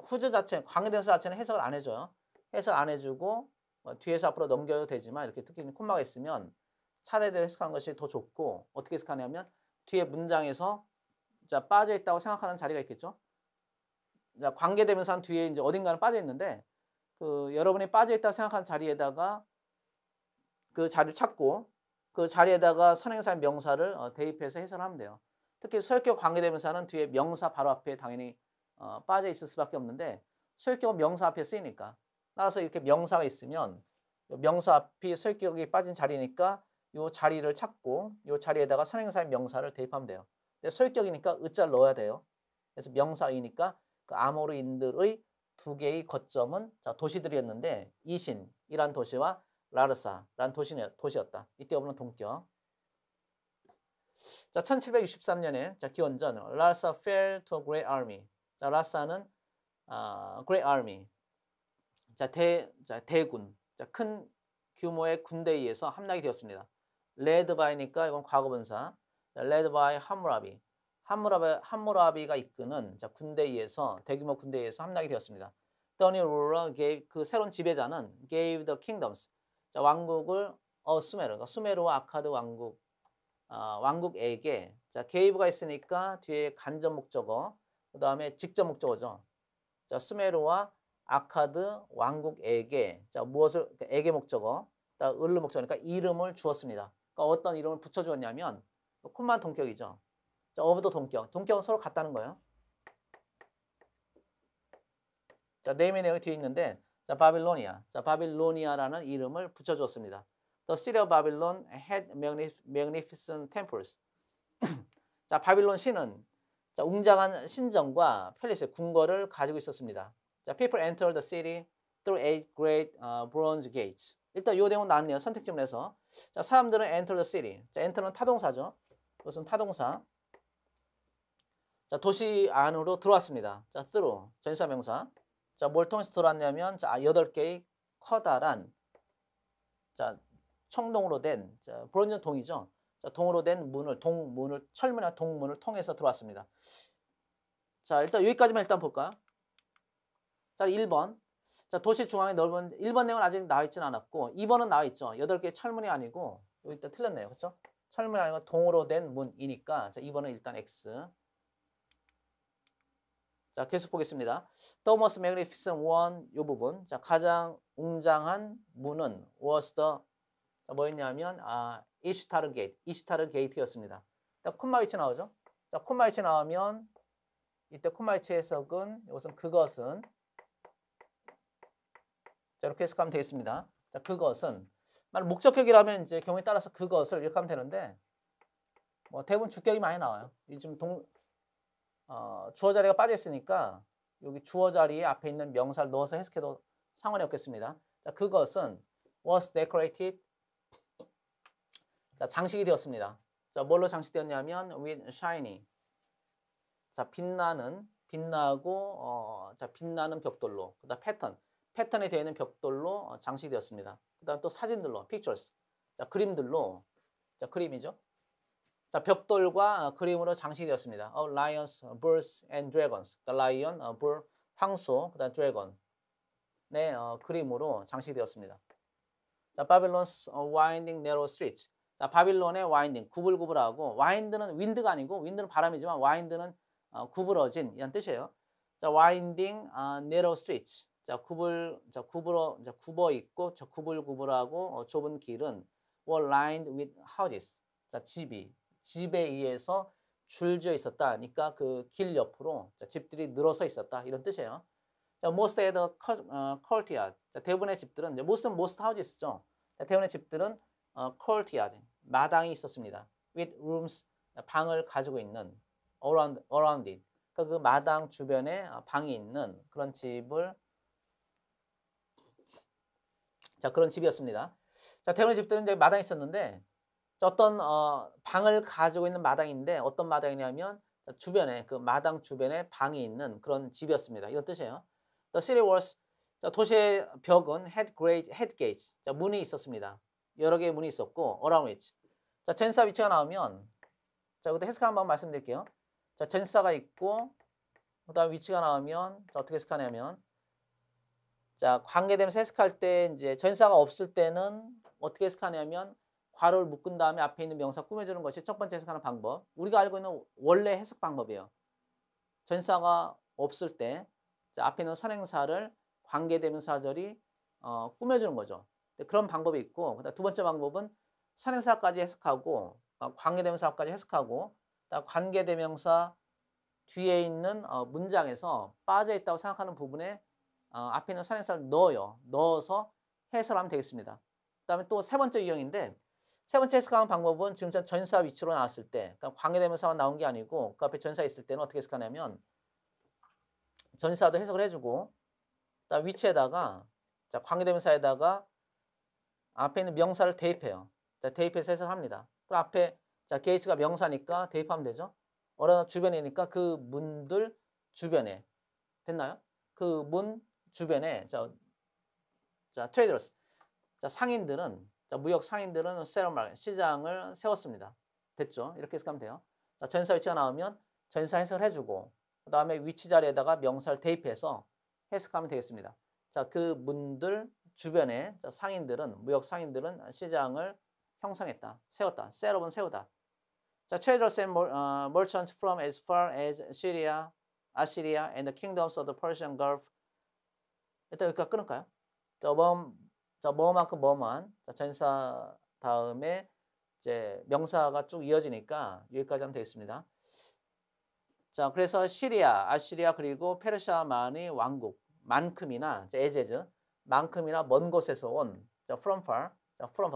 후즈 자체, 관계대명사 자체는 해석을 안 해줘요. 해석 안 해주고 뒤에서 앞으로 넘겨도 되지만 이렇게 특히 콤마가 있으면 차례대로 해석하는 것이 더 좋고, 어떻게 해석하냐면 뒤에 문장에서 자, 빠져 있다고 생각하는 자리가 있겠죠. 자, 관계대명사는 뒤에 이제 어딘가는 빠져 있는데 그 여러분이 빠져 있다고 생각하는 자리에다가 그 자리를 찾고 그 자리에다가 선행사의 명사를 대입해서 해석하면 돼요. 특히 소유격 관계대명사는 뒤에 명사 바로 앞에 당연히 빠져 있을 수밖에 없는데 소유격은 명사 앞에 쓰이니까, 따라서 이렇게 명사가 있으면 명사 앞이 소유격이 빠진 자리니까 이 자리를 찾고 이 자리에다가 선행사의 명사를 대입하면 돼요. 근데 소유격이니까 의자를 넣어야 돼요. 그래서 명사이니까 그 아모르인들의 두 개의 거점은 자, 도시들이었는데 이신이란 도시와 라르사라는 도시였다. 이때 오는 동격. 자, 1763년에 자, 기원전 라르사 fell to a great army. 자, 라르사는 great army. 자, 대군. 자, 큰 규모의 군대에 의해서 함락이 되었습니다. led by니까 이건 과거분사. 자, led by 함무라비. 함무라비가 이끄는 자, 군대에 의해서 대규모 군대에 의해서 함락이 되었습니다. The new ruler gave, 그 새로운 지배자는 gave the kingdoms. 자, 왕국을 수메르, 그러니까 수메르와 아카드 왕국에게, 자, gave가 있으니까 뒤에 간접 목적어, 그 다음에 직접 목적어죠. 자, 수메르와 아카드 왕국에게, 자, 무엇을, 에게 목적어, 을르 목적어니까 이름을 주었습니다. 그러니까 어떤 이름을 붙여주었냐면, 콤마 동격이죠. 자, 어브도 동격은 서로 같다는 거예요. 자, 네임의 내용이 뒤에 있는데, 자, 바빌로니아. 자, 바빌로니아라는 이름을 붙여주었습니다. The city of Babylon had magnificent temples. 자, 바빌론 시는 자, 웅장한 신정과 팰리스, 궁궐을 가지고 있었습니다. 자, people entered the city through 8 great bronze gates. 일단 이 내용은 나왔네요. 선택점을 해서. 자, 사람들은 enter the city. 자, enter는 타동사죠. 이것은 타동사. 자, 도시 안으로 들어왔습니다. 자, through 전사명사. 자, 뭘 통해서 들어왔냐면 자, 8개의 커다란 자, 청동으로 된 자, 브론즈 동이죠. 자, 동으로 된 철문이나 동문을 통해서 들어왔습니다. 자, 일단 여기까지만 일단 볼까요? 자, 1번. 자, 도시 중앙에 넓은 1번 내용은 아직 나와 있지는 않았고 2번은 나와 있죠. 8개의 철문이 아니고 여기 일단 틀렸네요. 그렇죠? 철문이 아니고 동으로 된 문이니까 자, 2번은 일단 X. 자, 계속 보겠습니다. The most magnificent one, 이 부분. 자, 가장 웅장한 문은 was the, 자, 뭐였냐면, 이슈타르 게이트였습니다. 자, 콤마 위치 나오죠? 자, 콤마 위치 나오면, 이때 콤마 위치 해석은, 이것은 그것은, 자, 이렇게 해석하면 되겠습니다. 자, 그것은, 목적격이라면 이제 경우에 따라서 그것을 이렇게 하면 되는데, 뭐 대부분 주격이 많이 나와요. 요즘 주어 자리가 빠져 있으니까 여기 주어 자리에 앞에 있는 명사를 넣어서 해석해도 상관이 없겠습니다. 자, 그것은 was decorated. 자, 장식이 되었습니다. 자, 뭘로 장식되었냐면 with shiny. 자, 빛나고 자, 빛나는 벽돌로. 그다음 패턴이 되어 있는 벽돌로 장식되었습니다. 그다음 또 사진들로 pictures. 자, 그림들로 자, 그림이죠. 자, 벽돌과 그림으로 장식되었습니다. lions, birds and dragons. 그러니까 lion, bull, 황소, 그다음 dragon. 네, 그림으로 장식되었습니다. 자, 바빌론's winding narrow street. 자, 바빌론의 와인딩, 구불구불하고, 와인드는 윈드가 아니고, 윈드는 바람이지만, 와인드는 구부러진, 이런 뜻이에요. 자, winding narrow street. 자, 굽어 있고, 저 구불구불하고, 좁은 길은 were lined with houses. 자, 집에 의해서 줄지어 있었다. 그러니까 그 길 옆으로 자, 집들이 늘어서 있었다. 이런 뜻이에요. 자, most had a courtyard. 자, 대부분의 집들은, most houses죠. 자, 대부분의 집들은 courtyard, 마당이 있었습니다. with rooms, 방을 가지고 있는 around it. 그러니까 그 마당 주변에 방이 있는 그런 집을 자, 그런 집이었습니다. 자, 대부분의 집들은 이제 마당이 있었는데 어떤 방을 가지고 있는 마당인데 어떤 마당이냐면 주변에 그 마당 주변에 방이 있는 그런 집이었습니다. 이런 뜻이에요. The city walls, 자, 도시의 벽은 had gates, 자, 문이 있었습니다. 여러 개의 문이 있었고 around it. 자, 전사 위치가 나오면 자, 그때 해석 한번 말씀드릴게요. 자, 전사가 있고 그다음 위치가 나오면 자, 어떻게 해석하냐면 자, 관계되면서 해석할 때 이제 전사가 없을 때는 어떻게 해석하냐면 괄호를 묶은 다음에 앞에 있는 명사 꾸며주는 것이 첫 번째 해석하는 방법. 우리가 알고 있는 원래 해석 방법이에요. 전사가 없을 때 자, 앞에 있는 선행사를 관계대명사절이 꾸며주는 거죠. 그런 방법이 있고 그다음 두 번째 방법은 선행사까지 해석하고 관계대명사까지 해석하고 관계대명사 뒤에 있는 문장에서 빠져 있다고 생각하는 부분에 앞에 있는 선행사를 넣어서 해설하면 되겠습니다. 그다음에 또 세 번째 유형인데 세 번째 해석하는 방법은 지금 전사 위치로 나왔을 때 그러니까 관계대명사만 나온 게 아니고 그 앞에 전사 있을 때는 어떻게 해석하냐면 전사도 해석을 해주고 그다음 위치에다가 자, 관계대명사에다가 앞에 있는 명사를 대입해요. 자, 대입해서 해석합니다. 그럼 앞에 자, 게이츠가 명사니까 대입하면 되죠. 어느 주변이니까 그 문들 주변에 됐나요? 그 문 주변에 자, 트레이더스 자, 상인들은 자, 무역 상인들은 시장을 세웠습니다. 됐죠? 이렇게 해석하면 돼요. 자, 전사 위치가 나오면 전사 해석을 해주고 그 다음에 위치 자리에다가 명사를 대입해서 해석하면 되겠습니다. 자, 그 문들 주변에 자, 상인들은 무역 상인들은 시장을 형성했다, 세웠다. 셋업은 세우다. 자, traders and merchants from as far as Syria, Assyria and the kingdoms of the Persian Gulf. 일단 여기까지 끊을까요? 자, 뭐만큼 뭐만. 자, 전사 다음에 이제 명사가 쭉 이어지니까 여기까지 하면 되겠습니다. 자, 그래서 시리아, 아시리아 그리고 페르시아만의 왕국만큼이나 에제즈 만큼이나 먼 곳에서 온 자, from far,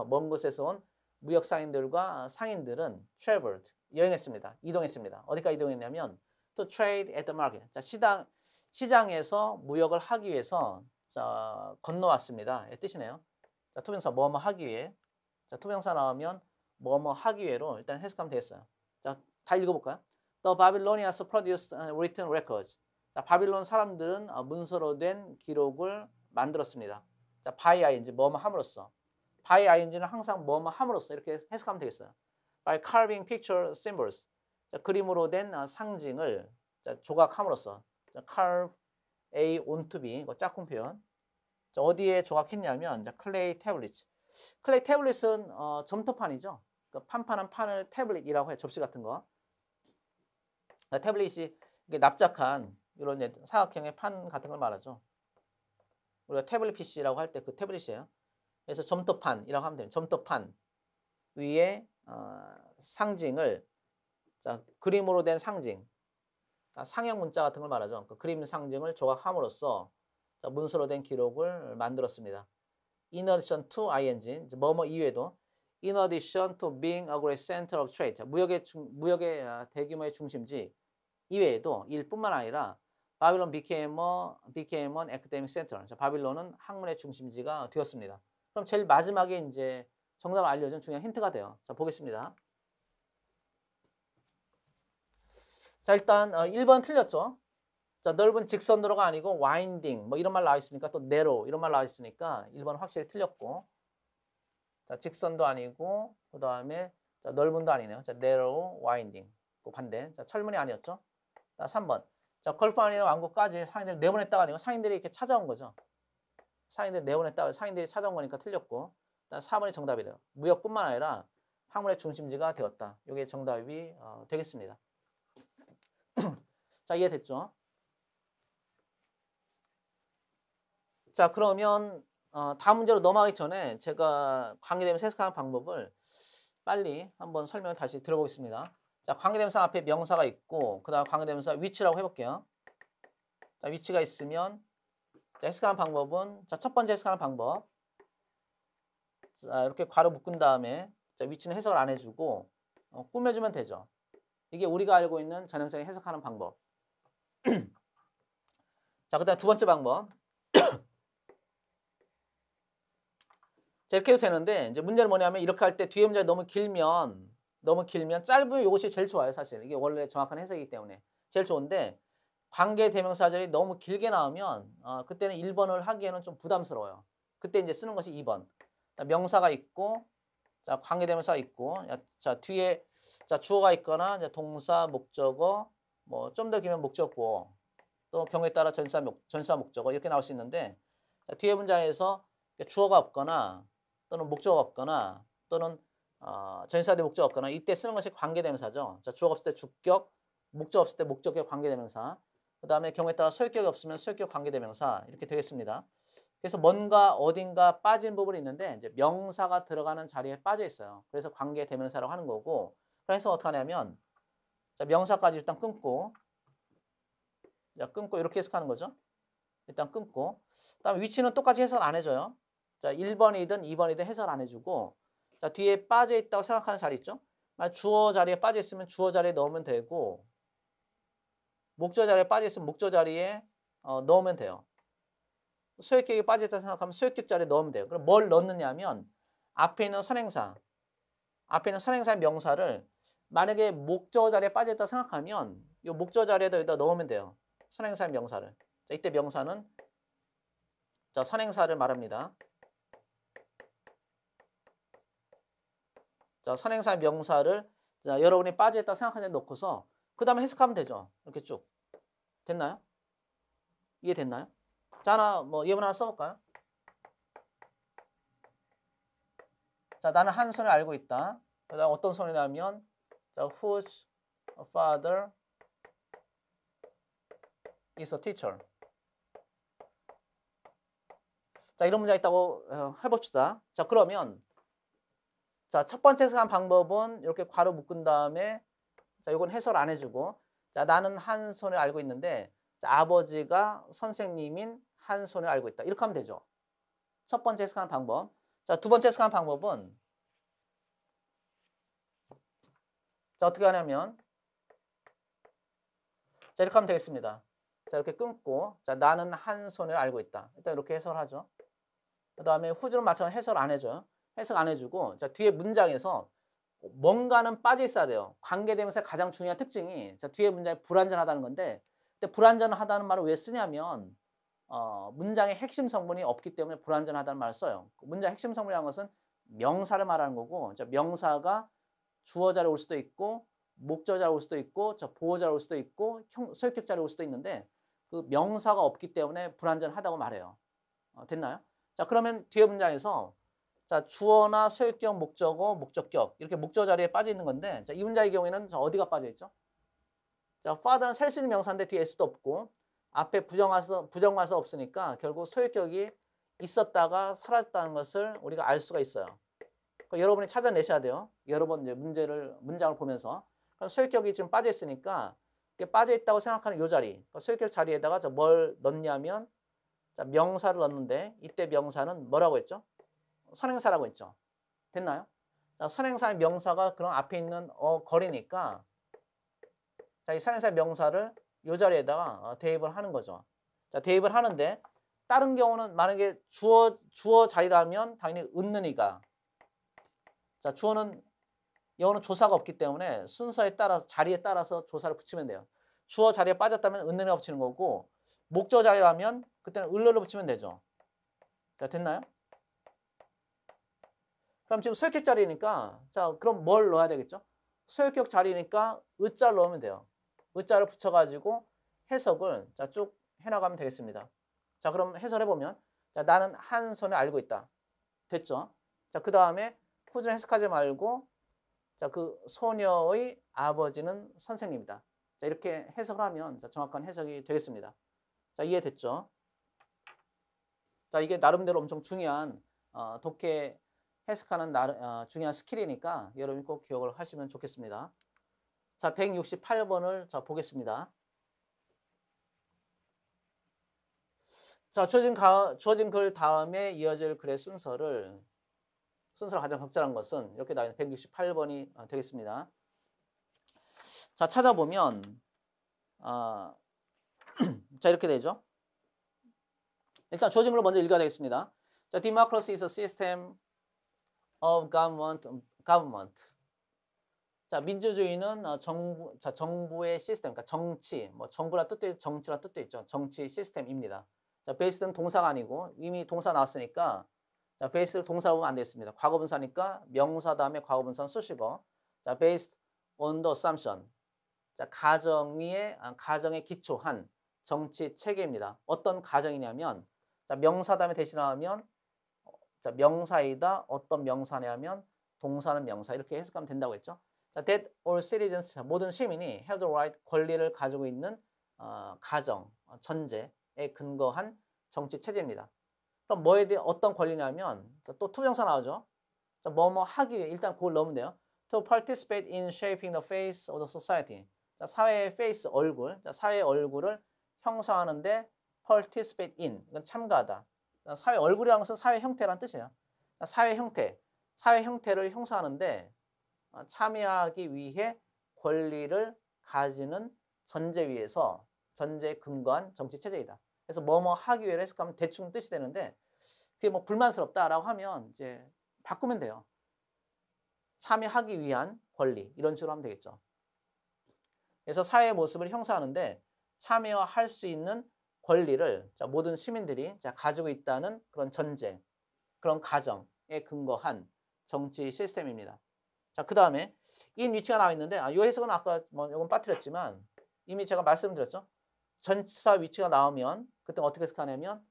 먼 곳에서 온 무역 상인들과 상인들은 traveled, 여행했습니다. 이동했습니다. 어디까지 이동했냐면 to trade at the market. 자, 시장에서 무역을 하기 위해서 자, 건너왔습니다. 이 뜻이네요. 자, 투명사 뭐뭐 하기 위해. 자, 투명사 나오면 뭐뭐 하기 위해로 일단 해석하면 되겠어요. 자, 다 읽어볼까요? The Babylonians produced written records. 자, 바빌론 사람들은 문서로 된 기록을 만들었습니다. 자, by ing 뭐뭐 함으로써. by ing는 항상 뭐뭐 함으로써 이렇게 해석하면 되겠어요. By carving picture symbols. 자, 그림으로 된 상징을 자, 조각함으로써. 자, carve A onto B, 이거 짝꿍 표현. 자, 어디에 조각했냐면, 자, 클레이 태블릿. 클레이 태블릿은 점토판이죠. 그 판판한 판을 태블릿이라고 해요. 접시 같은 거. 태블릿이 이게 납작한 이런 사각형의 판 같은 걸 말하죠. 우리가 태블릿 PC라고 할 때 그 태블릿이에요. 그래서 점토판이라고 하면 돼요. 점토판 위에 상징을 자, 그림으로 된 상징. 상형 문자 같은 걸 말하죠. 그 그림 상징을 조각함으로써 자, 문서로 된 기록을 만들었습니다. In addition to ing, 뭐뭐 이외에도 in addition to being a great center of trade, 자, 무역의 대규모의 중심지 이외에도 일뿐만 아니라 바빌론 became an academic center. 자, 바빌론은 학문의 중심지가 되었습니다. 그럼 제일 마지막에 이제 정답을 알려준 중요한 힌트가 돼요. 자, 보겠습니다. 자, 일단 1번 틀렸죠. 자, 넓은 직선도로가 아니고 와인딩 뭐 이런 말 나와 있으니까 또 narrow 이런 말 나와 있으니까 1번 확실히 틀렸고. 자, 직선도 아니고 그다음에 자, 넓은도 아니네요. 자, narrow, winding. 그 반대. 자, 철문이 아니었죠. 자, 3번. 자, 걸프아니아 왕국까지 상인들 내보냈다가 아니고 상인들이 이렇게 찾아온 거죠. 상인들이 내보냈다가 상인들이 찾아온 거니까 틀렸고. 4번이 정답이래요. 무역뿐만 아니라 학문의 중심지가 되었다. 이게 정답이 되겠습니다. 자, 이해됐죠? 자, 그러면 다음 문제로 넘어가기 전에 제가 관계대명사 해석하는 방법을 빨리 한번 설명을 다시 들어보겠습니다. 자, 관계대명사 앞에 명사가 있고 그 다음 관계대명사 위치라고 해볼게요. 자, 위치가 있으면 자, 해석하는 방법은 자, 첫 번째 해석하는 방법. 자, 이렇게 괄호 묶은 다음에 자, 위치는 해석을 안 해주고 꾸며주면 되죠. 이게 우리가 알고 있는 전형적인 해석하는 방법. 자, 그 다음 두 번째 방법. 자, 이렇게 해도 되는데 이제 문제는 뭐냐면 이렇게 할 때 뒤에 문제가 너무 길면 짧으면 이것이 제일 좋아요. 사실 이게 원래 정확한 해석이기 때문에 제일 좋은데 관계 대명사절이 너무 길게 나오면 그때는 1번을 하기에는 좀 부담스러워요. 그때 이제 쓰는 것이 2번. 자, 명사가 있고 자, 관계 대명사가 있고 자, 뒤에 자, 주어가 있거나 이제 동사, 목적어 뭐 좀 더 길면 목적보 또 경우에 따라 전사 목적어 이렇게 나올 수 있는데 자, 뒤에 문장에서 주어가 없거나 또는 목적어가 없거나 또는 전사 대 목적어가 없거나 이때 쓰는 것이 관계대명사죠. 자, 주어가 없을 때 주격, 목적 없을 때 목적격 관계대명사. 그 다음에 경우에 따라 소유격이 없으면 소유격 관계대명사 이렇게 되겠습니다. 그래서 뭔가 어딘가 빠진 부분이 있는데 이제 명사가 들어가는 자리에 빠져 있어요. 그래서 관계대명사라고 하는 거고. 그래서 어떻게 하냐면 자, 명사까지 일단 끊고 자, 끊고 이렇게 해석하는 거죠. 일단 끊고 그다음에 위치는 똑같이 해석 안 해줘요. 자, 1번이든 2번이든 해설 안 해주고 자, 뒤에 빠져 있다고 생각하는 자리 있죠? 주어 자리에 빠져 있으면 주어 자리에 넣으면 되고 목적 자리에 빠져 있으면 목적 자리에 넣으면 돼요. 소유격이 빠져 있다고 생각하면 소유격 자리에 넣으면 돼요. 그럼 뭘 넣느냐 하면 앞에 있는 선행사의 명사를 만약에 목적 자리에 빠져 있다고 생각하면 이 목적 자리에다 여기다 넣으면 돼요. 선행사의 명사를. 자, 이때 명사는 자, 선행사를 말합니다. 자, 선행사의 명사를 자, 여러분이 빠져있다고 생각하는 데 놓고서 그 다음에 해석하면 되죠. 이렇게 쭉. 됐나요? 이해됐나요? 자, 하나 뭐 예문 하나 써볼까요? 자, 나는 한 손을 알고 있다. 그 다음 어떤 손이냐면 자, whose father is a teacher. 자, 이런 문제가 있다고 해봅시다. 자, 그러면 자, 첫 번째 해석한 방법은 이렇게 괄호 묶은 다음에 자, 이건 해설 안 해주고 자, 나는 한 손을 알고 있는데 자, 아버지가 선생님인 한 손을 알고 있다. 이렇게 하면 되죠. 첫 번째 해석하는 방법. 자, 두 번째 해석하는 방법은 자, 어떻게 하냐면 자, 이렇게 하면 되겠습니다. 자, 이렇게 끊고 자, 나는 한 손을 알고 있다. 일단 이렇게 해설하죠. 그 다음에 후주는 마찬가지로 해설 안 해줘요. 해석 안 해주고 자, 뒤에 문장에서 뭔가는 빠져 있어야 돼요. 관계대명사의 가장 중요한 특징이 자, 뒤에 문장이 불완전하다는 건데 근데 불완전하다는 말을 왜 쓰냐면 문장의 핵심 성분이 없기 때문에 불완전하다는 말을 써요. 문장의 핵심 성분이라는 것은 명사를 말하는 거고 자, 명사가 주어 자리에 올 수도 있고 목적 자리에 올 수도 있고 보어 자리에 올 수도 있고 소유격 자리에 올 수도 있는데 그 명사가 없기 때문에 불완전하다고 말해요. 됐나요? 자, 그러면 뒤에 문장에서 자, 주어나 소유격, 목적어, 목적격 이렇게 목적 자리에 빠져 있는 건데 자, 이 문장의 경우에는 어디가 빠져 있죠? 자, father는 셀 수 있는 명사인데 뒤에 s도 없고 앞에 부정관사 없으니까 결국 소유격이 있었다가 사라졌다는 것을 우리가 알 수가 있어요. 그러니까 여러분이 찾아내셔야 돼요. 여러 번 이제 문장을 보면서 그럼 소유격이 지금 빠져 있으니까 이게 빠져 있다고 생각하는 이 자리, 그러니까 소유격 자리에다가 뭘 넣냐면 자, 명사를 넣는데 이때 명사는 뭐라고 했죠? 선행사라고 했죠. 됐나요? 자, 선행사의 명사가 그런 앞에 있는 거리니까 자, 이 선행사의 명사를 이 자리에다가 대입을 하는 거죠. 자, 대입을 하는데 다른 경우는 만약에 주어 자리라면 당연히 은는이가 자, 주어는 영어는 조사가 없기 때문에 순서에 따라서 자리에 따라서 조사를 붙이면 돼요. 주어 자리에 빠졌다면 은느리가 붙이는 거고 목적 자리라면 그때는 을러를 붙이면 되죠. 자, 됐나요? 그럼 지금 소유격 자리니까 자, 그럼 뭘 넣어야 되겠죠? 소유격 자리니까 을자를 넣으면 돼요. 을자를 붙여가지고 해석을 자, 쭉 해나가면 되겠습니다. 자, 그럼 해설해보면 자, 나는 한 손을 알고 있다. 됐죠? 자, 그 다음에 후즈는 해석하지 말고 자, 그 소녀의 아버지는 선생님이다. 자, 이렇게 해석을 하면 자, 정확한 해석이 되겠습니다. 자, 이해됐죠? 자, 이게 나름대로 엄청 중요한 독해 해석하는 중요한 스킬이니까 여러분이 꼭 기억을 하시면 좋겠습니다. 자, 168번을 자, 보겠습니다. 자, 주어진 글 다음에 이어질 글의 순서를 가장 적절한 것은 이렇게 나와 있는 168번이 되겠습니다. 자, 찾아보면 자, 이렇게 되죠. 일단 주어진 걸 먼저 읽어야 되겠습니다. 자, democracy is a system of government. 자, 민주주의는 정부의 시스템, 그러니까 정치, 뭐 정부라 뜻도 있죠, 정치라 뜻도 있죠. 정치 시스템입니다. 자, 베이스는 동사가 아니고 이미 동사 나왔으니까 자, 베이스를 동사로 보면 안 되겠습니다. 과거분사니까 명사 다음에 과거분사는 수식어. 자, based on the assumption. 자, 가정에 기초한 정치 체계입니다. 어떤 가정이냐면 자, 명사 다음에 대신하면 자, 명사이다. 어떤 명사냐면 동사는 명사. 이렇게 해석하면 된다고 했죠. 자, that all citizens, 모든 시민이 have the right, 권리를 가지고 있는 가정, 전제에 근거한 정치 체제입니다. 그럼 뭐에 대해 어떤 권리냐면 또 투명사 나오죠. 자, 뭐뭐 하기 위해 일단 그걸 넣으면 돼요. To participate in shaping the face of the society. 자, 사회의 face, 얼굴. 자, 사회의 얼굴을 형성하는데 participate in. 이건 참가하다. 자, 사회 얼굴이라는 것은 사회 형태란 뜻이에요. 자, 사회 형태를 형성하는데 참여하기 위해 권리를 가지는 전제 위에서 전제에 근거한 정치 체제이다. 그래서 뭐뭐 하기 위해 해석하면 대충 뜻이 되는데 그게 뭐 불만스럽다라고 하면 이제 바꾸면 돼요. 참여하기 위한 권리 이런 식으로 하면 되겠죠. 그래서 사회의 모습을 형성하는데 참여할 수 있는 권리를 자, 모든 시민들이 자, 가지고 있다는 그런 전제, 그런 가정에 근거한 정치 시스템입니다. 자, 그 다음에 in 위치가 나와 있는데 이 해석은 아까 뭐 이건 빠뜨렸지만 이미 제가 말씀드렸죠. 전치사 위치가 나오면 그때 어떻게 해석하냐면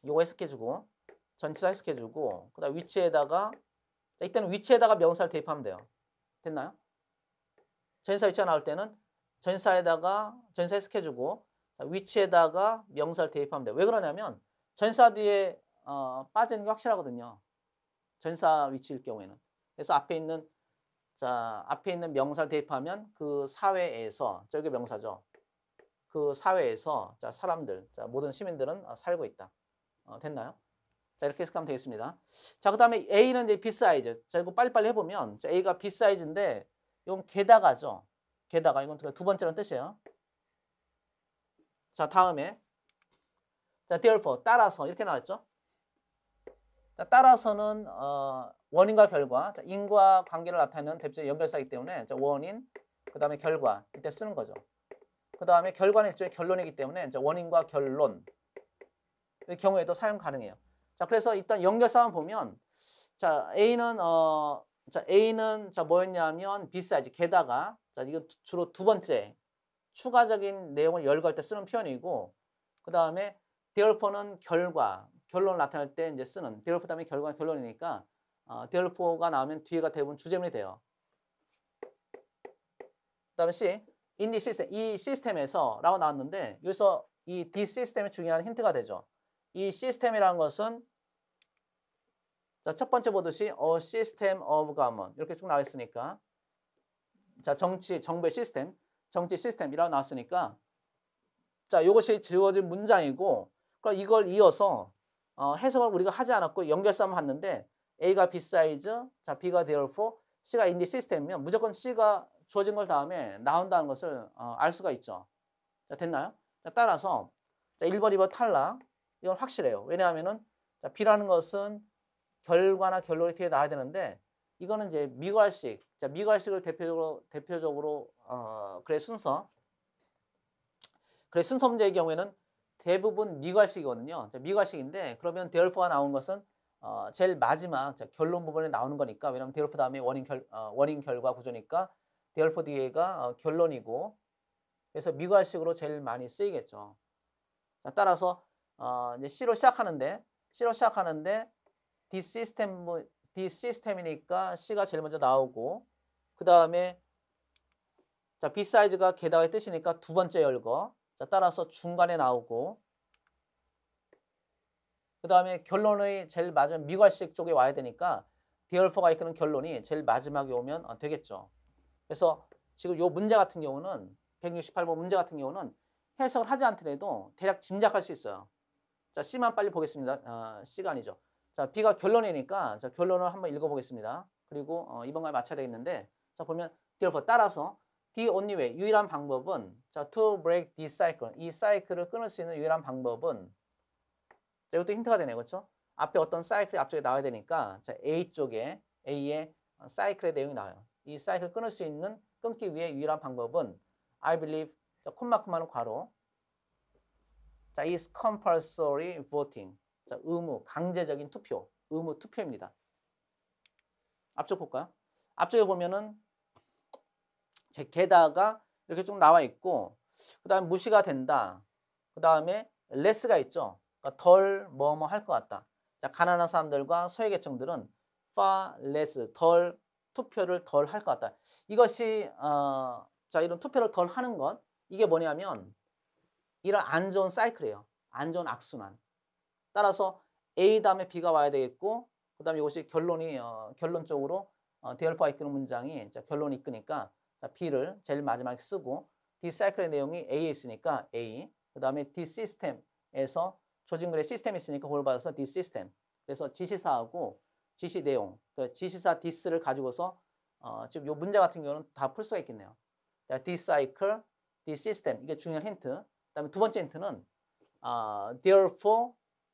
요거 해석해주고 전치사 해석해주고 그 다음 위치에다가 자, 이때는 위치에다가 명사를 대입하면 돼요. 됐나요? 전치사 위치가 나올 때는 전치사 해석해주고 자, 위치에다가 명사를 대입하면 돼요. 왜 그러냐면 전치사 뒤에 빠지는 게 확실하거든요. 전치사 위치일 경우에는. 그래서 앞에 있는 명사를 대입하면 그 사회에서 저게 명사죠. 그 사회에서 자, 사람들, 자, 모든 시민들은 살고 있다. 됐나요? 자, 이렇게 해석하면 되겠습니다. 자, 그 다음에 A는 이제 B 사이즈. 자, 이거 빨리빨리 해보면 자, A가 B 사이즈인데 이건 게다가죠. 게다가 이건 두 번째라는 뜻이에요. 자, 다음에 자, therefore 따라서 이렇게 나왔죠. 자, 따라서는 원인과 결과, 자, 인과 관계를 나타내는 대표적인 연결사이기 때문에 자, 원인, 그 다음에 결과 이때 쓰는 거죠. 그 다음에 결과는 일종의 결론이기 때문에 자, 원인과 결론 이 경우에도 사용 가능해요. 자, 그래서 일단 연결사만 보면 자, A는 자, 뭐였냐면 besides 게다가 자, 이거 주로 두 번째 추가적인 내용을 열거할 때 쓰는 표현이고 그 다음에 therefore는 결론을 나타낼 때 이제 쓰는 therefore 다음에 결론이니까 therefore가 나오면 뒤에가 대부분 주제문이 돼요. 그 다음에 C in the system, 이 시스템에서 라고 나왔는데 여기서 이 this 시스템이 중요한 힌트가 되죠. 이 시스템이라는 것은 자, 첫 번째 보듯이 a system of government 이렇게 쭉 나와 있으니까 자, 정부의 시스템, 정치 시스템이라고 나왔으니까 자, 이것이 지워진 문장이고 그럼 이걸 이어서 해석을 우리가 하지 않았고 연결사만 했는데 A가 besides, 자, B가 therefore, C가 in the system이면 무조건 C가 주어진 걸 다음에 나온다는 것을 알 수가 있죠. 자, 됐나요? 자, 따라서 자, 1번, 2번 탈락. 이건 확실해요. 왜냐하면은 자, B라는 것은 결과나 결론이 뒤에 나와야 되는데 이거는 이제 미괄식. 자, 미괄식을 대표적으로 그래 순서 그래서 순서 문제의 경우에는 대부분 미괄식이거든요. 미괄식인데 그러면 therefore가 나온 것은 제일 마지막 결론 부분에 나오는 거니까 왜냐하면 therefore 다음에 원인 결과 구조니까 therefore 뒤에가 결론이고 그래서 미괄식으로 제일 많이 쓰이겠죠. 자, 따라서 이제 C로 시작하는데 Dsystem이니까 C가 제일 먼저 나오고 그 다음에 자 Beside가 게다가의 뜻이니까 두 번째 열거 자 따라서 중간에 나오고 그 다음에 결론의 제일 마지막 미괄식 쪽에 와야 되니까 therefore가 이끄는 결론이 제일 마지막에 오면 되겠죠. 그래서 지금 요 문제 같은 경우는 168번 문제 같은 경우는 해석을 하지 않더라도 대략 짐작할 수 있어요. 자, C만 빨리 보겠습니다. C가 아니죠. 자, B가 결론이니까 자, 결론을 한번 읽어보겠습니다. 그리고 이번까지 맞춰야 되겠는데 자, 보면 therefore 따라서 the only way 유일한 방법은 자, to break this cycle 이 사이클을 끊을 수 있는 유일한 방법은 자, 이것도 힌트가 되네요. 그렇죠? 앞에 어떤 사이클이 앞쪽에 나와야 되니까 자, A 쪽에 A의 사이클의 내용이 나와요. 이 사이클을 끊을 수 있는 끊기 위해 유일한 방법은 I believe 자, 콤마콤마는 괄호 자, is compulsory voting 자, 강제적인 투표 의무 투표입니다. 앞쪽 볼까요? 앞쪽에 보면은 제 게다가 이렇게 쭉 나와 있고 그 다음에 무시가 된다. 그 다음에 less가 있죠. 그러니까 덜 뭐뭐 할 것 같다. 자, 가난한 사람들과 소외계층들은 far less 덜 투표를 덜 할 것 같다. 이것이 자 이런 투표를 덜 하는 것 이게 뭐냐면 이런 안 좋은 사이클이에요. 안 좋은 악순환. 따라서 A 다음에 B가 와야 되겠고 그 다음에 이것이 결론이 결론적으로 therefore가 이끄는 문장이 자, 결론이 이끄니까 자, B를 제일 마지막에 쓰고 D 사이클의 내용이 A에 있으니까 A 그 다음에 D 시스템에서 조진글의 시스템이 있으니까 그걸 받아서 D 시스템 그래서 지시사하고 지시 내용 그 지시사 this를 가지고서 지금 이 문제 같은 경우는 다 풀 수가 있겠네요. 자, D 사이클, D 시스템 이게 중요한 힌트. 그 다음에 두 번째 힌트는 therefore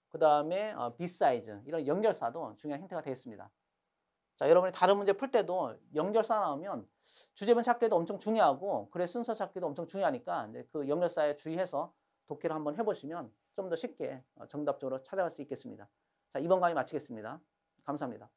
그 다음에 besides 이런 연결사도 중요한 힌트가 되겠습니다. 자, 여러분이 다른 문제 풀 때도 연결사 나오면 주제문 찾기도 엄청 중요하고 글의 순서 찾기도 엄청 중요하니까 이제 그 연결사에 주의해서 독해를 한번 해보시면 좀 더 쉽게 정답적으로 찾아갈 수 있겠습니다. 자, 이번 강의 마치겠습니다. 감사합니다.